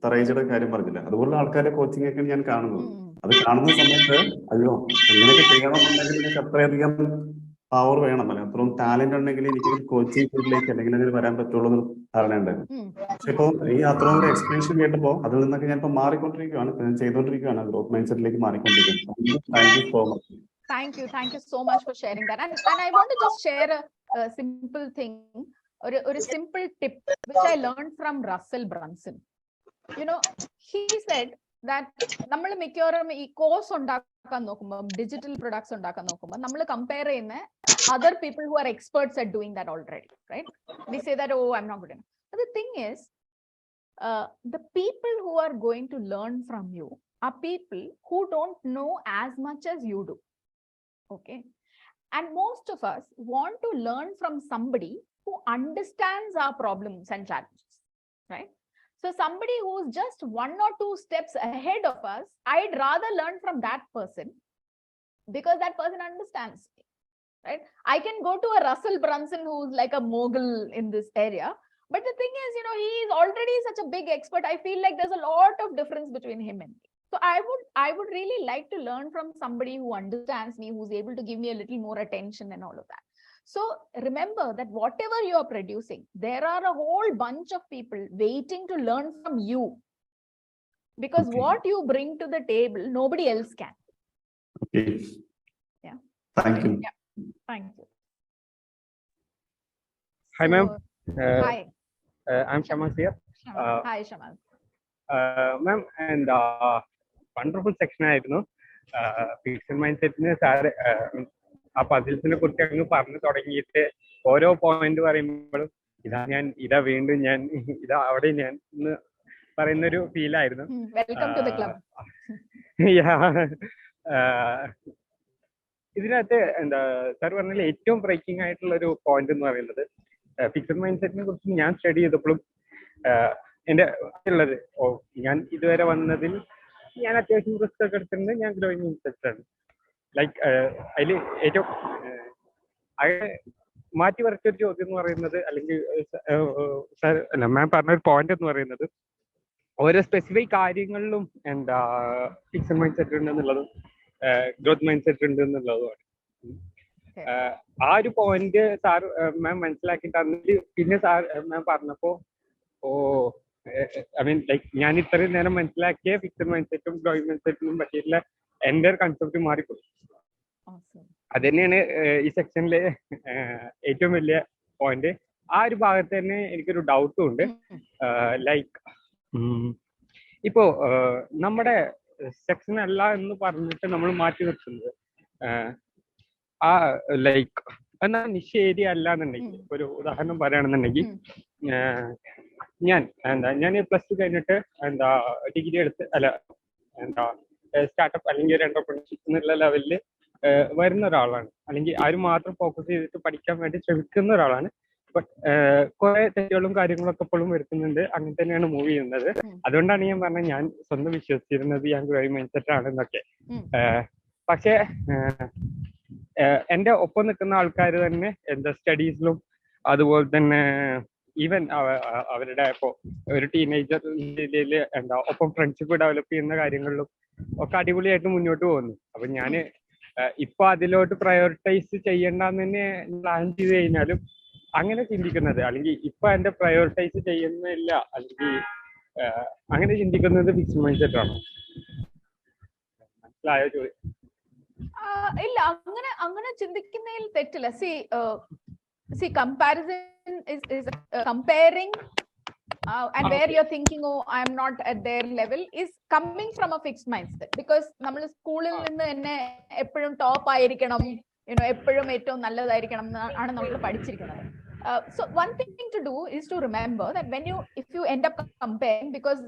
തറയിച്ചയുടെ കാര്യം പറഞ്ഞില്ല, അതുപോലുള്ള ആൾക്കാരുടെ കോച്ചിങ് ഒക്കെ ഞാൻ കാണുന്നത്. അത് കാണുന്ന സമയത്ത് അയ്യോ, എങ്ങനെയൊക്കെ ചെയ്യണമെന്നുണ്ടെങ്കിൽ എനിക്ക് അത്രയധികം പവർ വേണം, അല്ലെ അത്രയും ടാലന്റ് ഉണ്ടെങ്കിൽ എനിക്ക് കോച്ചിങ് ഫീൽഡിലേക്ക് അല്ലെങ്കിൽ അതിൽ വരാൻ പറ്റുള്ളൂ എന്ന് ധാരണയുണ്ടായിരുന്നു. പക്ഷെ ഇപ്പൊ ഈ അത്രയും ഒരു എക്സ്പ്ലനേഷൻ കേട്ടപ്പോ അതിൽ നിന്നൊക്കെ ഞാൻ ഇപ്പൊ മാറിക്കൊണ്ടിരിക്കുകയാണ്, ചെയ്തുകൊണ്ടിരിക്കുകയാണ്, ഗ്രോത്ത് മൈൻഡ് സെറ്റിലേക്ക് മാറിക്കൊണ്ടിരിക്കുകയാണ്. Thank you so much. Thank you so much for sharing that. And I want to just share a simple thing, or a simple tip which I learned from Russell Brunson. He said that നമ്മൾ മിക്കവാറും ഈ course ഉണ്ടാക്കാൻ നോക്കുമ്പോൾ, digital products ഉണ്ടാക്കാൻ നോക്കുമ്പോൾ നമ്മൾ compare ചെയ്യുന്ന other people who are experts at doing that already, right? We say that, oh, I'm not good enough. But the thing is, the people who are going to learn from you are people who don't know as much as you do. Okay, and most of us want to learn from somebody who understands our problems and challenges, right? So somebody who's just 1 or 2 steps ahead of us, I'd rather learn from that person because that person understands me, right? I can go to a Russell Brunson who's like a mogul in this area, but the thing is, he is already such a big expert. I feel like there's a lot of difference between him and me. So I would really like to learn from somebody who understands me, who's able to give me a little more attention and all of that. So remember that whatever you are producing, there are a whole bunch of people waiting to learn from you, because what you bring to the table, nobody else can. Okay. Yeah. Thank you. Yeah. Thank you. Hi, ma'am. Hi. I'm Shamal here. Hi, Shamal. Ma'am, and wonderful section ആയിരുന്നു. Fixed mind സെറ്റിന് sir ആ പസിൽസിനെ കുറിച്ച് അങ്ങ് പറഞ്ഞു തുടങ്ങിയിട്ട് ഓരോ point പറയുമ്പോഴും ഇതാ വീണ്ടും ഞാൻ ഇതാ അവിടെ ഞാൻ എന്ന് പറയുന്നൊരു ഫീലായിരുന്നു. ഇതിനകത്ത് എന്താ സാർ പറഞ്ഞാൽ ഏറ്റവും ബ്രേക്കിംഗ് ആയിട്ടുള്ള ഒരു പോയിന്റ് എന്ന് പറയുന്നത്, ഫിക്സഡ് മൈൻഡ് സെറ്റിനെ കുറിച്ച് ഞാൻ സ്റ്റഡി ചെയ്തപ്പോഴും എന്റെ ഉള്ളത്, ഞാൻ ഇതുവരെ വന്നതിൽ ഞാൻ അത്യാവശ്യം റിസ്ക് ഒക്കെ എടുത്തിട്ടുണ്ട്. ഞാൻ ഗ്രോയിങ് ഇൻട്രസ്റ്റ് ആണ്. ലൈക്ക് അതിൽ ഏറ്റവും മാറ്റി വരച്ചൊരു ചോദ്യം എന്ന് പറയുന്നത്, അല്ലെങ്കിൽ അല്ല മാം പറഞ്ഞൊരു പോയിന്റ് എന്ന് പറയുന്നത്, ഓരോ സ്പെസിഫിക് കാര്യങ്ങളിലും ഫിക്സഡ് മൈൻഡ് സെറ്റ് ഉണ്ട് എന്നുള്ളതും ഗ്രോത്ത് മൈൻഡ് സെറ്റ് ഉണ്ട് എന്നുള്ളതുമാണ്. ആ ഒരു പോയിന്റ് സാർ മാം മനസ്സിലാക്കി തന്നിട്ട് പിന്നെ സാർ മാം പറഞ്ഞപ്പോ ഐ മീൻ ലൈക്ക് ഞാൻ ഇത്രയും നേരം മനസ്സിലാക്കിയ ഫിക്സഡ് മൈൻഡ് സെറ്റും ഗ്രോത്ത് മൈൻഡ് സെറ്റിനും പറ്റിയിട്ടുള്ള എൻ്റെ ഒരു കൺസെപ്റ്റ് മാറിപ്പോയി. അത് തന്നെയാണ് ഈ സെക്ഷനിലെ ഏറ്റവും വലിയ പോയിന്റ്. ആ ഒരു ഭാഗത്ത് തന്നെ എനിക്കൊരു ഡൗട്ടും ഉണ്ട്. ലൈക്ക് ഇപ്പോ നമ്മുടെ സെക്ഷൻ അല്ല എന്ന് പറഞ്ഞിട്ട് നമ്മൾ മാറ്റി നിർത്തുന്നത് ആ ലൈക്ക് എന്നാ നിശ്ചയ അല്ല എന്നുണ്ടെങ്കിൽ, ഒരു ഉദാഹരണം പറയുകയാണെന്നുണ്ടെങ്കിൽ, ഞാൻ പ്ലസ് 2 കഴിഞ്ഞിട്ട് ഡിഗ്രി എടുത്ത് സ്റ്റാർട്ടപ്പ് അല്ലെങ്കിൽ ഒരു എന്റർപ്രണർഷിപ്പ് എന്നുള്ള ലെവലിൽ വരുന്ന ഒരാളാണ്, അല്ലെങ്കിൽ ആരും മാത്രം ഫോക്കസ് ചെയ്തിട്ട് പഠിക്കാൻ വേണ്ടി ശ്രമിക്കുന്ന ഒരാളാണ്. ബട്ട് കുറെ തെറ്റുകളും കാര്യങ്ങളൊക്കെ എപ്പോഴും വരുത്തുന്നുണ്ട്. അങ്ങനെ തന്നെയാണ് മൂവ് ചെയ്യുന്നത്. അതുകൊണ്ടാണ് ഞാൻ പറഞ്ഞത് ഞാൻ സ്വന്തം വിശ്വസിച്ചിരുന്നത് ഞാൻ ഗ്രോയിങ് മൈൻഡ് സെറ്റ് ആണെന്നൊക്കെ. പക്ഷേ എന്റെ ഒപ്പം നിൽക്കുന്ന ആൾക്കാർ തന്നെ സ്റ്റഡീസിലും അതുപോലെ തന്നെ ഈവൻ അവരുടെ ഇപ്പോ ഒരു ടീനേജർ രീതിയിൽ ഒപ്പം ഫ്രണ്ട്ഷിപ്പ് ഡെവലപ്പ് ചെയ്യുന്ന കാര്യങ്ങളിലും ഒക്കെ അടിപൊളിയായിട്ട് മുന്നോട്ട് പോകുന്നു. അപ്പൊ ഞാന് ഇപ്പൊ അതിലോട്ട് പ്രയോറിറ്റൈസ് ചെയ്യണ്ടെന്ന് തന്നെ പ്ലാൻ ചെയ്ത് കഴിഞ്ഞാലും അങ്ങനെ ചിന്തിക്കുന്നത്, അല്ലെങ്കിൽ ഇപ്പൊ എന്റെ പ്രയോറിറ്റൈസ് ചെയ്യുന്നില്ല, അല്ലെങ്കിൽ അങ്ങനെ ചിന്തിക്കുന്നത് ഫിക്സ്ഡ് മൈൻഡ് സെറ്റ് ആണോ? മനസ്സിലായോ ചോദ്യം? ഇല്ല, അങ്ങനെ ചിന്തിക്കുന്നതിൽ തെറ്റില്ല. See comparison is comparing and where you're thinking, oh I'm not at their level, is coming from a fixed mindset. Because നമ്മൾ സ്കൂളിൽ നിന്ന് തന്നെ എപ്പോഴും ടോപ്പ് ആയിരിക്കണം, എപ്പോഴും ഏറ്റവും നല്ലതായിരിക്കണം ആണ് നമ്മൾ പഠിച്ചിരിക്കുന്നത്. So one thing to do is to remember that if you end up comparing, because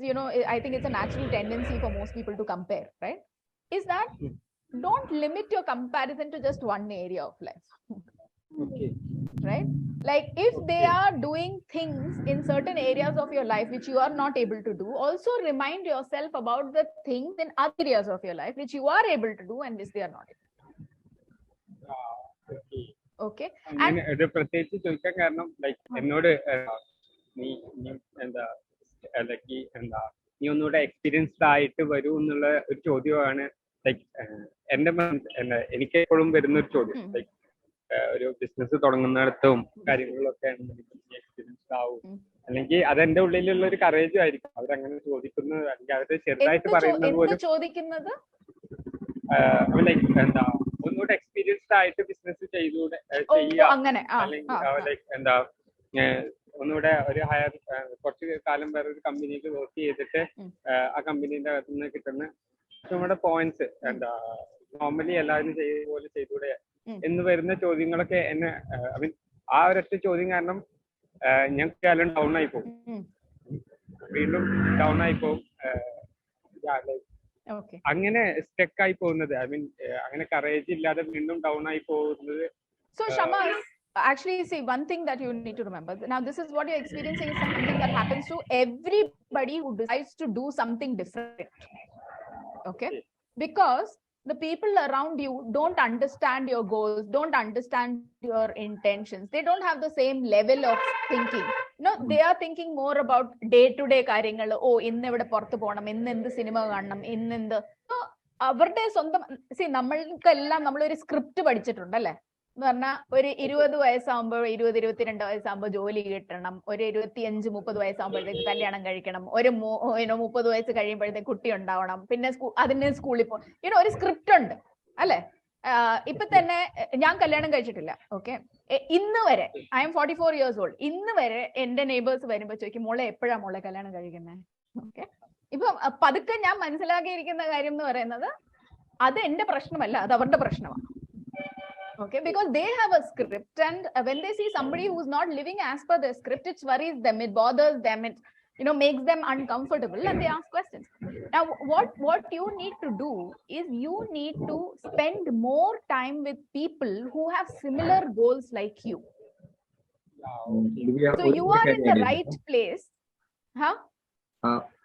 I think it's a natural tendency for most people to compare, right? Is that don't limit your comparison to just one area of life. Okay. Right? Like if they are doing things in certain areas of your life which you are not able to do, also remind yourself about the things in other areas of your life which you are able to do and which they are not able to do. Okay. ഇത് പ്രത്യേകിച്ച് ചോദിക്കാൻ കാരണം like എന്നോട് നീ നീ ഒന്നുകൂടെ experienced ആയിട്ട് വരൂ എന്നുള്ള ഒരു ചോദ്യമാണ്. ലൈക്ക് എനിക്ക് എപ്പോഴും വരുന്ന ഒരു ചോദ്യം. ലൈക്ക് ഒരു ബിസിനസ് തുടങ്ങുന്നിടത്തും കാര്യങ്ങളിലൊക്കെ എക്സ്പീരിയൻസ്ഡ് ആവും, അല്ലെങ്കിൽ അതെന്റെ ഉള്ളിലുള്ള ഒരു കറേജും ആയിരിക്കും അവരങ്ങനെ ചോദിക്കുന്നത്, അല്ലെങ്കിൽ അവര് ചെറുതായിട്ട് പറയുന്നത് പോലും ചോദിക്കുന്നത് ലൈക്ക് ഒന്നുകൂടെ എക്സ്പീരിയൻസ്ഡ് ആയിട്ട് ബിസിനസ് ചെയ്യുക, അല്ലെങ്കിൽ ലൈക്ക് ഒന്നുകൂടെ ഒരു ഹയർ കുറച്ച് കാലം വേറെ ഒരു കമ്പനിയിൽ വർക്ക് ചെയ്തിട്ട് ആ കമ്പനീന്റെ അകത്ത് നിന്ന് കിട്ടുന്ന നമ്മുടെ പോയിന്റ്സ് നോർമലി എല്ലാവരും ചെയ്യുന്ന പോലെ ചെയ്തൂടെ എന്ന് വരുന്ന ചോദ്യങ്ങളൊക്കെ എന്നെ ഐ മീൻ ആ ഒരൊറ്റ ചോദ്യം കാരണം ഞാൻ കാലം ഡൗൺ ആയി പോകും, വീണ്ടും ഡൗൺ ആയി പോകും. അങ്ങനെ സ്റ്റക്ക് ആയി പോകുന്നത്, ഐ മീൻ അങ്ങനെ കറേജ് ഇല്ലാതെ വീണ്ടും ഡൗൺ ആയി പോകുന്നത്. So Shama, actually see one thing that you need to remember. Now this is what you're experiencing is something that happens to everybody who decides to do something different. Okay? Because the people around you don't understand your goals, don't understand your intentions. They don't have the same level of thinking. They are thinking more about day-to-day കാര്യങ്ങൾ. ഇന്ന് ഇവിടെ പുറത്ത് പോകണം, ഇന്ന് എന്ത് cinema കാണണം, ഇന്നെന്ത്. അവരുടെ സ്വന്തം നമ്മൾക്കെല്ലാം നമ്മളൊരു സ്ക്രിപ്റ്റ് പഠിച്ചിട്ടുണ്ട് അല്ലേ? എന്ന് പറഞ്ഞാൽ ഒരു 20 വയസ്സാകുമ്പോൾ 22 വയസ്സാകുമ്പോൾ ജോലി കിട്ടണം, ഒരു 25-30 വയസ്സാകുമ്പോഴത്തേക്ക് കല്യാണം കഴിക്കണം, ഒരു 30 വയസ്സ് കഴിയുമ്പോഴത്തേക്ക് കുട്ടി ഉണ്ടാവണം, പിന്നെ അതിന് സ്കൂളിൽ പോകും. ഒരു സ്ക്രിപ്റ്റ് ഉണ്ട് അല്ലെ? ഇപ്പൊ തന്നെ ഞാൻ കല്യാണം കഴിച്ചിട്ടില്ല. ഓക്കെ, ഇന്ന് വരെ ഐ എം 44 years old. ഇന്ന് വരെ എന്റെ നെയ്ബേഴ്സ് വരുമ്പോ ചോദിക്കും, മോളെ എപ്പോഴാ മോളെ കല്യാണം കഴിക്കുന്നത്? ഓക്കെ, ഇപ്പൊ പതുക്കെ ഞാൻ മനസ്സിലാക്കിയിരിക്കുന്ന കാര്യം എന്ന് പറയുന്നത് അത് എന്റെ പ്രശ്നമല്ല, അത് അവരുടെ പ്രശ്നമാണ്. Okay, because they have a script, and when they see somebody who's not living as per the script, it worries them, it bothers them, it makes them uncomfortable, and they ask questions. Now what you need to do is you need to spend more time with people who have similar goals like you. So you are in the right place.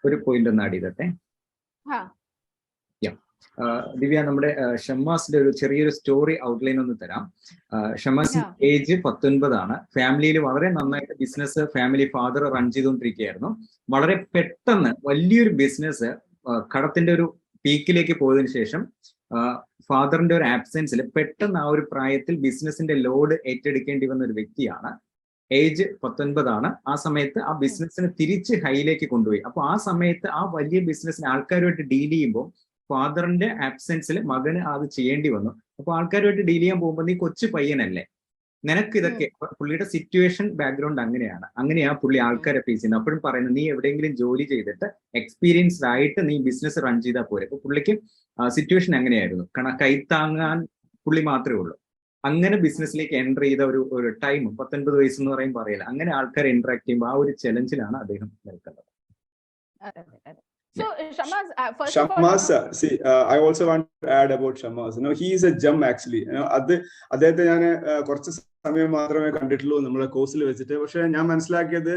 ഒരു point ഒന്ന് add ചെയ്തട്ടെ. ദിവ്യ, നമ്മുടെ ഷമ്മാസിന്റെ ഒരു ചെറിയൊരു story outline ഒന്ന് തരാം. ഷമ്മാസിന്റെ age 19 ഫാമിലിയിൽ വളരെ നന്നായിട്ട് ബിസിനസ് ഫാമിലി ഫാദർ റൺ ചെയ്തുകൊണ്ടിരിക്കുകയായിരുന്നു. വളരെ പെട്ടെന്ന് വലിയൊരു ബിസിനസ് കടത്തിന്റെ ഒരു പീക്കിലേക്ക് പോയതിനു ശേഷം ഫാദറിന്റെ ഒരു ആബ്സെൻസിൽ പെട്ടെന്ന് ആ ഒരു പ്രായത്തിൽ ബിസിനസിന്റെ ലോഡ് ഏറ്റെടുക്കേണ്ടി വന്ന ഒരു വ്യക്തിയാണ്. ഏജ് 19. ആ സമയത്ത് ആ ബിസിനസ്സിനെ തിരിച്ച് ഹൈയിലേക്ക് കൊണ്ടുപോയി. അപ്പൊ ആ സമയത്ത് ആ വലിയ ബിസിനസ്സിന് ആൾക്കാരുമായിട്ട് ഡീൽ ചെയ്യുമ്പോൾ ഫാദറിന്റെ ആബ്സെൻസിൽ മകന് അത് ചെയ്യേണ്ടി വന്നു. അപ്പൊ ആൾക്കാരുമായിട്ട് ഡീൽ ചെയ്യാൻ പോകുമ്പോൾ നീ കൊച്ചു പയ്യനല്ലേ, നിനക്ക് ഇതൊക്കെ, പുള്ളിയുടെ സിറ്റുവേഷൻ ബാക്ക്ഗ്രൗണ്ട് അങ്ങനെയാ പുള്ളി ആൾക്കാരെ ഫേസ് ചെയ്യുന്നത്. അപ്പോഴും പറയുന്നത് നീ എവിടെയെങ്കിലും ജോലി ചെയ്തിട്ട് എക്സ്പീരിയൻസ്ഡ് ആയിട്ട് നീ ബിസിനസ് റൺ ചെയ്താൽ പോരെ. അപ്പൊ പുള്ളിക്ക് സിറ്റുവേഷൻ അങ്ങനെയായിരുന്നു, കാരണം കൈത്താങ്ങാൻ പുള്ളി മാത്രമേ ഉള്ളൂ. അങ്ങനെ ബിസിനസ്സിലേക്ക് എൻ്റർ ചെയ്ത ഒരു ടൈം 19 വയസ്സ് എന്ന് പറയുമ്പോൾ അറിയില്ല. അങ്ങനെ ആൾക്കാർ ഇന്ററാക്ട് ചെയ്യുമ്പോൾ ആ ഒരു ചലഞ്ചിലാണ് അദ്ദേഹം നിൽക്കുന്നത്. So Shammas, see, I also want to add about Shammas. He is a gem actually. അദ്ദേഹത്തെ ഞാൻ കുറച്ച് സമയം മാത്രമേ കണ്ടിട്ടുള്ളൂ നമ്മളെ കോഴ്സിൽ വെച്ചിട്ട്. പക്ഷെ ഞാൻ മനസ്സിലാക്കിയത്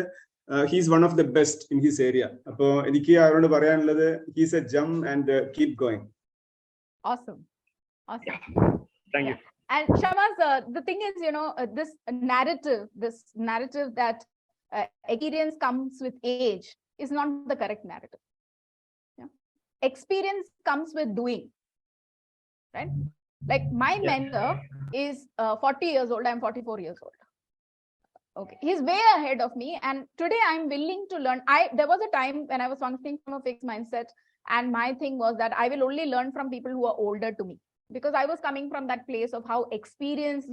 he is one of the best in his area. അപ്പോൾ എനിക്ക് അവരോട് പറയാനുള്ളത് he is a gem and keep going. Awesome. Thank you. And Shammas, the thing is, this narrative that experience comes with age is not the correct narrative. Experience comes with doing, right? Like my mentor is 40 years old. I'm 44 years old. Okay, he's way ahead of me, and today I'm willing to learn. There was a time when I was functioning from a fixed mindset, and my thing was that I will only learn from people who are older to me, because I was coming from that place of how experience,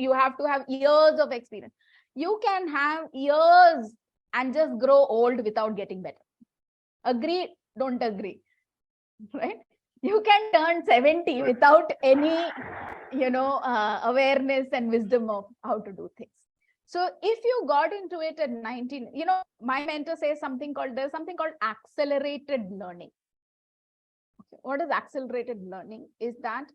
you have to have years of experience. You can have years and just grow old without getting better. Agree? Don't agree? Right? You can turn 70 without any, awareness and wisdom of how to do things. So if you got into it at 19, my mentor says there's something called accelerated learning. Okay. What is accelerated learning? Is that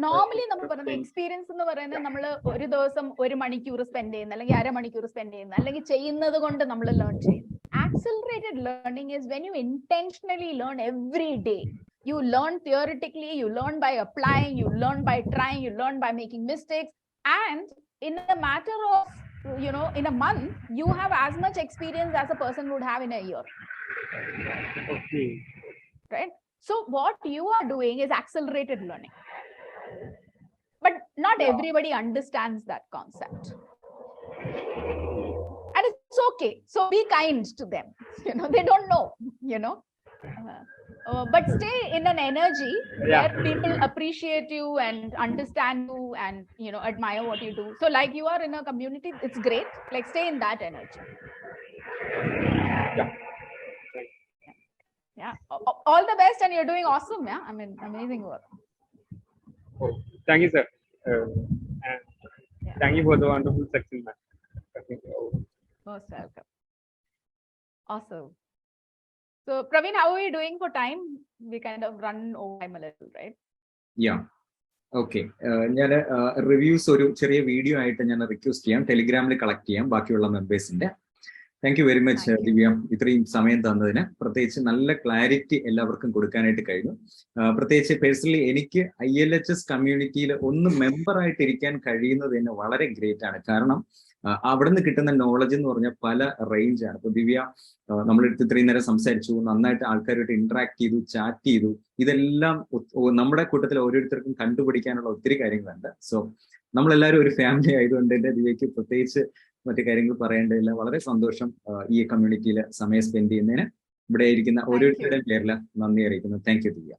normally നമ്മൾ പറയുന്ന experience എന്ന് പറയുന്നത് നമ്മൾ ഒരു ദിവസം 1 മണിക്കൂർ spend ചെയ്യുന്ന, അല്ലെങ്കിൽ 1/2 മണിക്കൂർ സ്പെൻഡ് ചെയ്യുന്ന, അല്ലെങ്കിൽ ചെയ്യുന്നത് കൊണ്ട് നമ്മൾ ലേൺ ചെയ്യും. Accelerated learning is when you intentionally learn every day. You learn theoretically, you learn by applying, you learn by trying, you learn by making mistakes, and in a matter of, in a month, you have as much experience as a person would have in a year. Okay. Right? So what you are doing is accelerated learning. But not everybody understands that concept. And it's okay. So be kind to them. They don't know, but stay in an energy where people appreciate you and understand you and, admire what you do. So like you are in a community, it's great. Like stay in that energy. Yeah. All the best, and you're doing awesome. Yeah. I mean, amazing work. Oh, thank you, sir. And thank you for the wonderful section, ma'am. Most welcome. Awesome. So, Praveen, how are you doing for time? We kind of run over time a little, right? Yeah. Okay. ഞാൻ reviews ഒരു ചെറിയ video ആയിട്ട് ഞാൻ request ചെയ്യാം, ടെലിഗ്രാമിൽ collect ചെയ്യാം ബാക്കിയുള്ള മെമ്പേഴ്സിന്റെ. Thank you very much ദിവ്യ, ഇത്രയും സമയം തന്നതിന്. പ്രത്യേകിച്ച് നല്ല ക്ലാരിറ്റി എല്ലാവർക്കും കൊടുക്കാനായിട്ട് കഴിഞ്ഞു. പ്രത്യേകിച്ച് പേഴ്സണലി എനിക്ക് ILHS കമ്മ്യൂണിറ്റിയിൽ ഒന്ന് മെമ്പറായിട്ട് ഇരിക്കാൻ കഴിയുന്നത് തന്നെ വളരെ ഗ്രേറ്റ് ആണ്. കാരണം അവിടെ നിന്ന് കിട്ടുന്ന നോളജ് എന്ന് പറഞ്ഞാൽ പല റേഞ്ചാണ്. ഇപ്പൊ ദിവ്യ നമ്മളെടുത്ത് ഇത്രയും നേരം സംസാരിച്ചു, നന്നായിട്ട് ആൾക്കാരുമായിട്ട് ഇന്ററാക്ട് ചെയ്തു, ചാറ്റ് ചെയ്തു. ഇതെല്ലാം നമ്മുടെ കൂട്ടത്തിൽ ഓരോരുത്തർക്കും കണ്ടുപിടിക്കാനുള്ള ഒത്തിരി കാര്യങ്ങളുണ്ട്. സോ നമ്മളെല്ലാവരും ഒരു ഫാമിലി ആയതുകൊണ്ട് തന്നെ ദിവ്യക്ക് പ്രത്യേകിച്ച് മറ്റു കാര്യങ്ങൾ പറയേണ്ടതില്ല. വളരെ സന്തോഷം ഈ കമ്മ്യൂണിറ്റിയിൽ സമയം സ്പെൻഡ് ചെയ്യുന്നതിന്. ഇവിടെ ഇരിക്കുന്ന ഓരോരുത്തരുടെയും പേരിൽ നന്ദി അറിയിക്കുന്നു. Thank you Divya.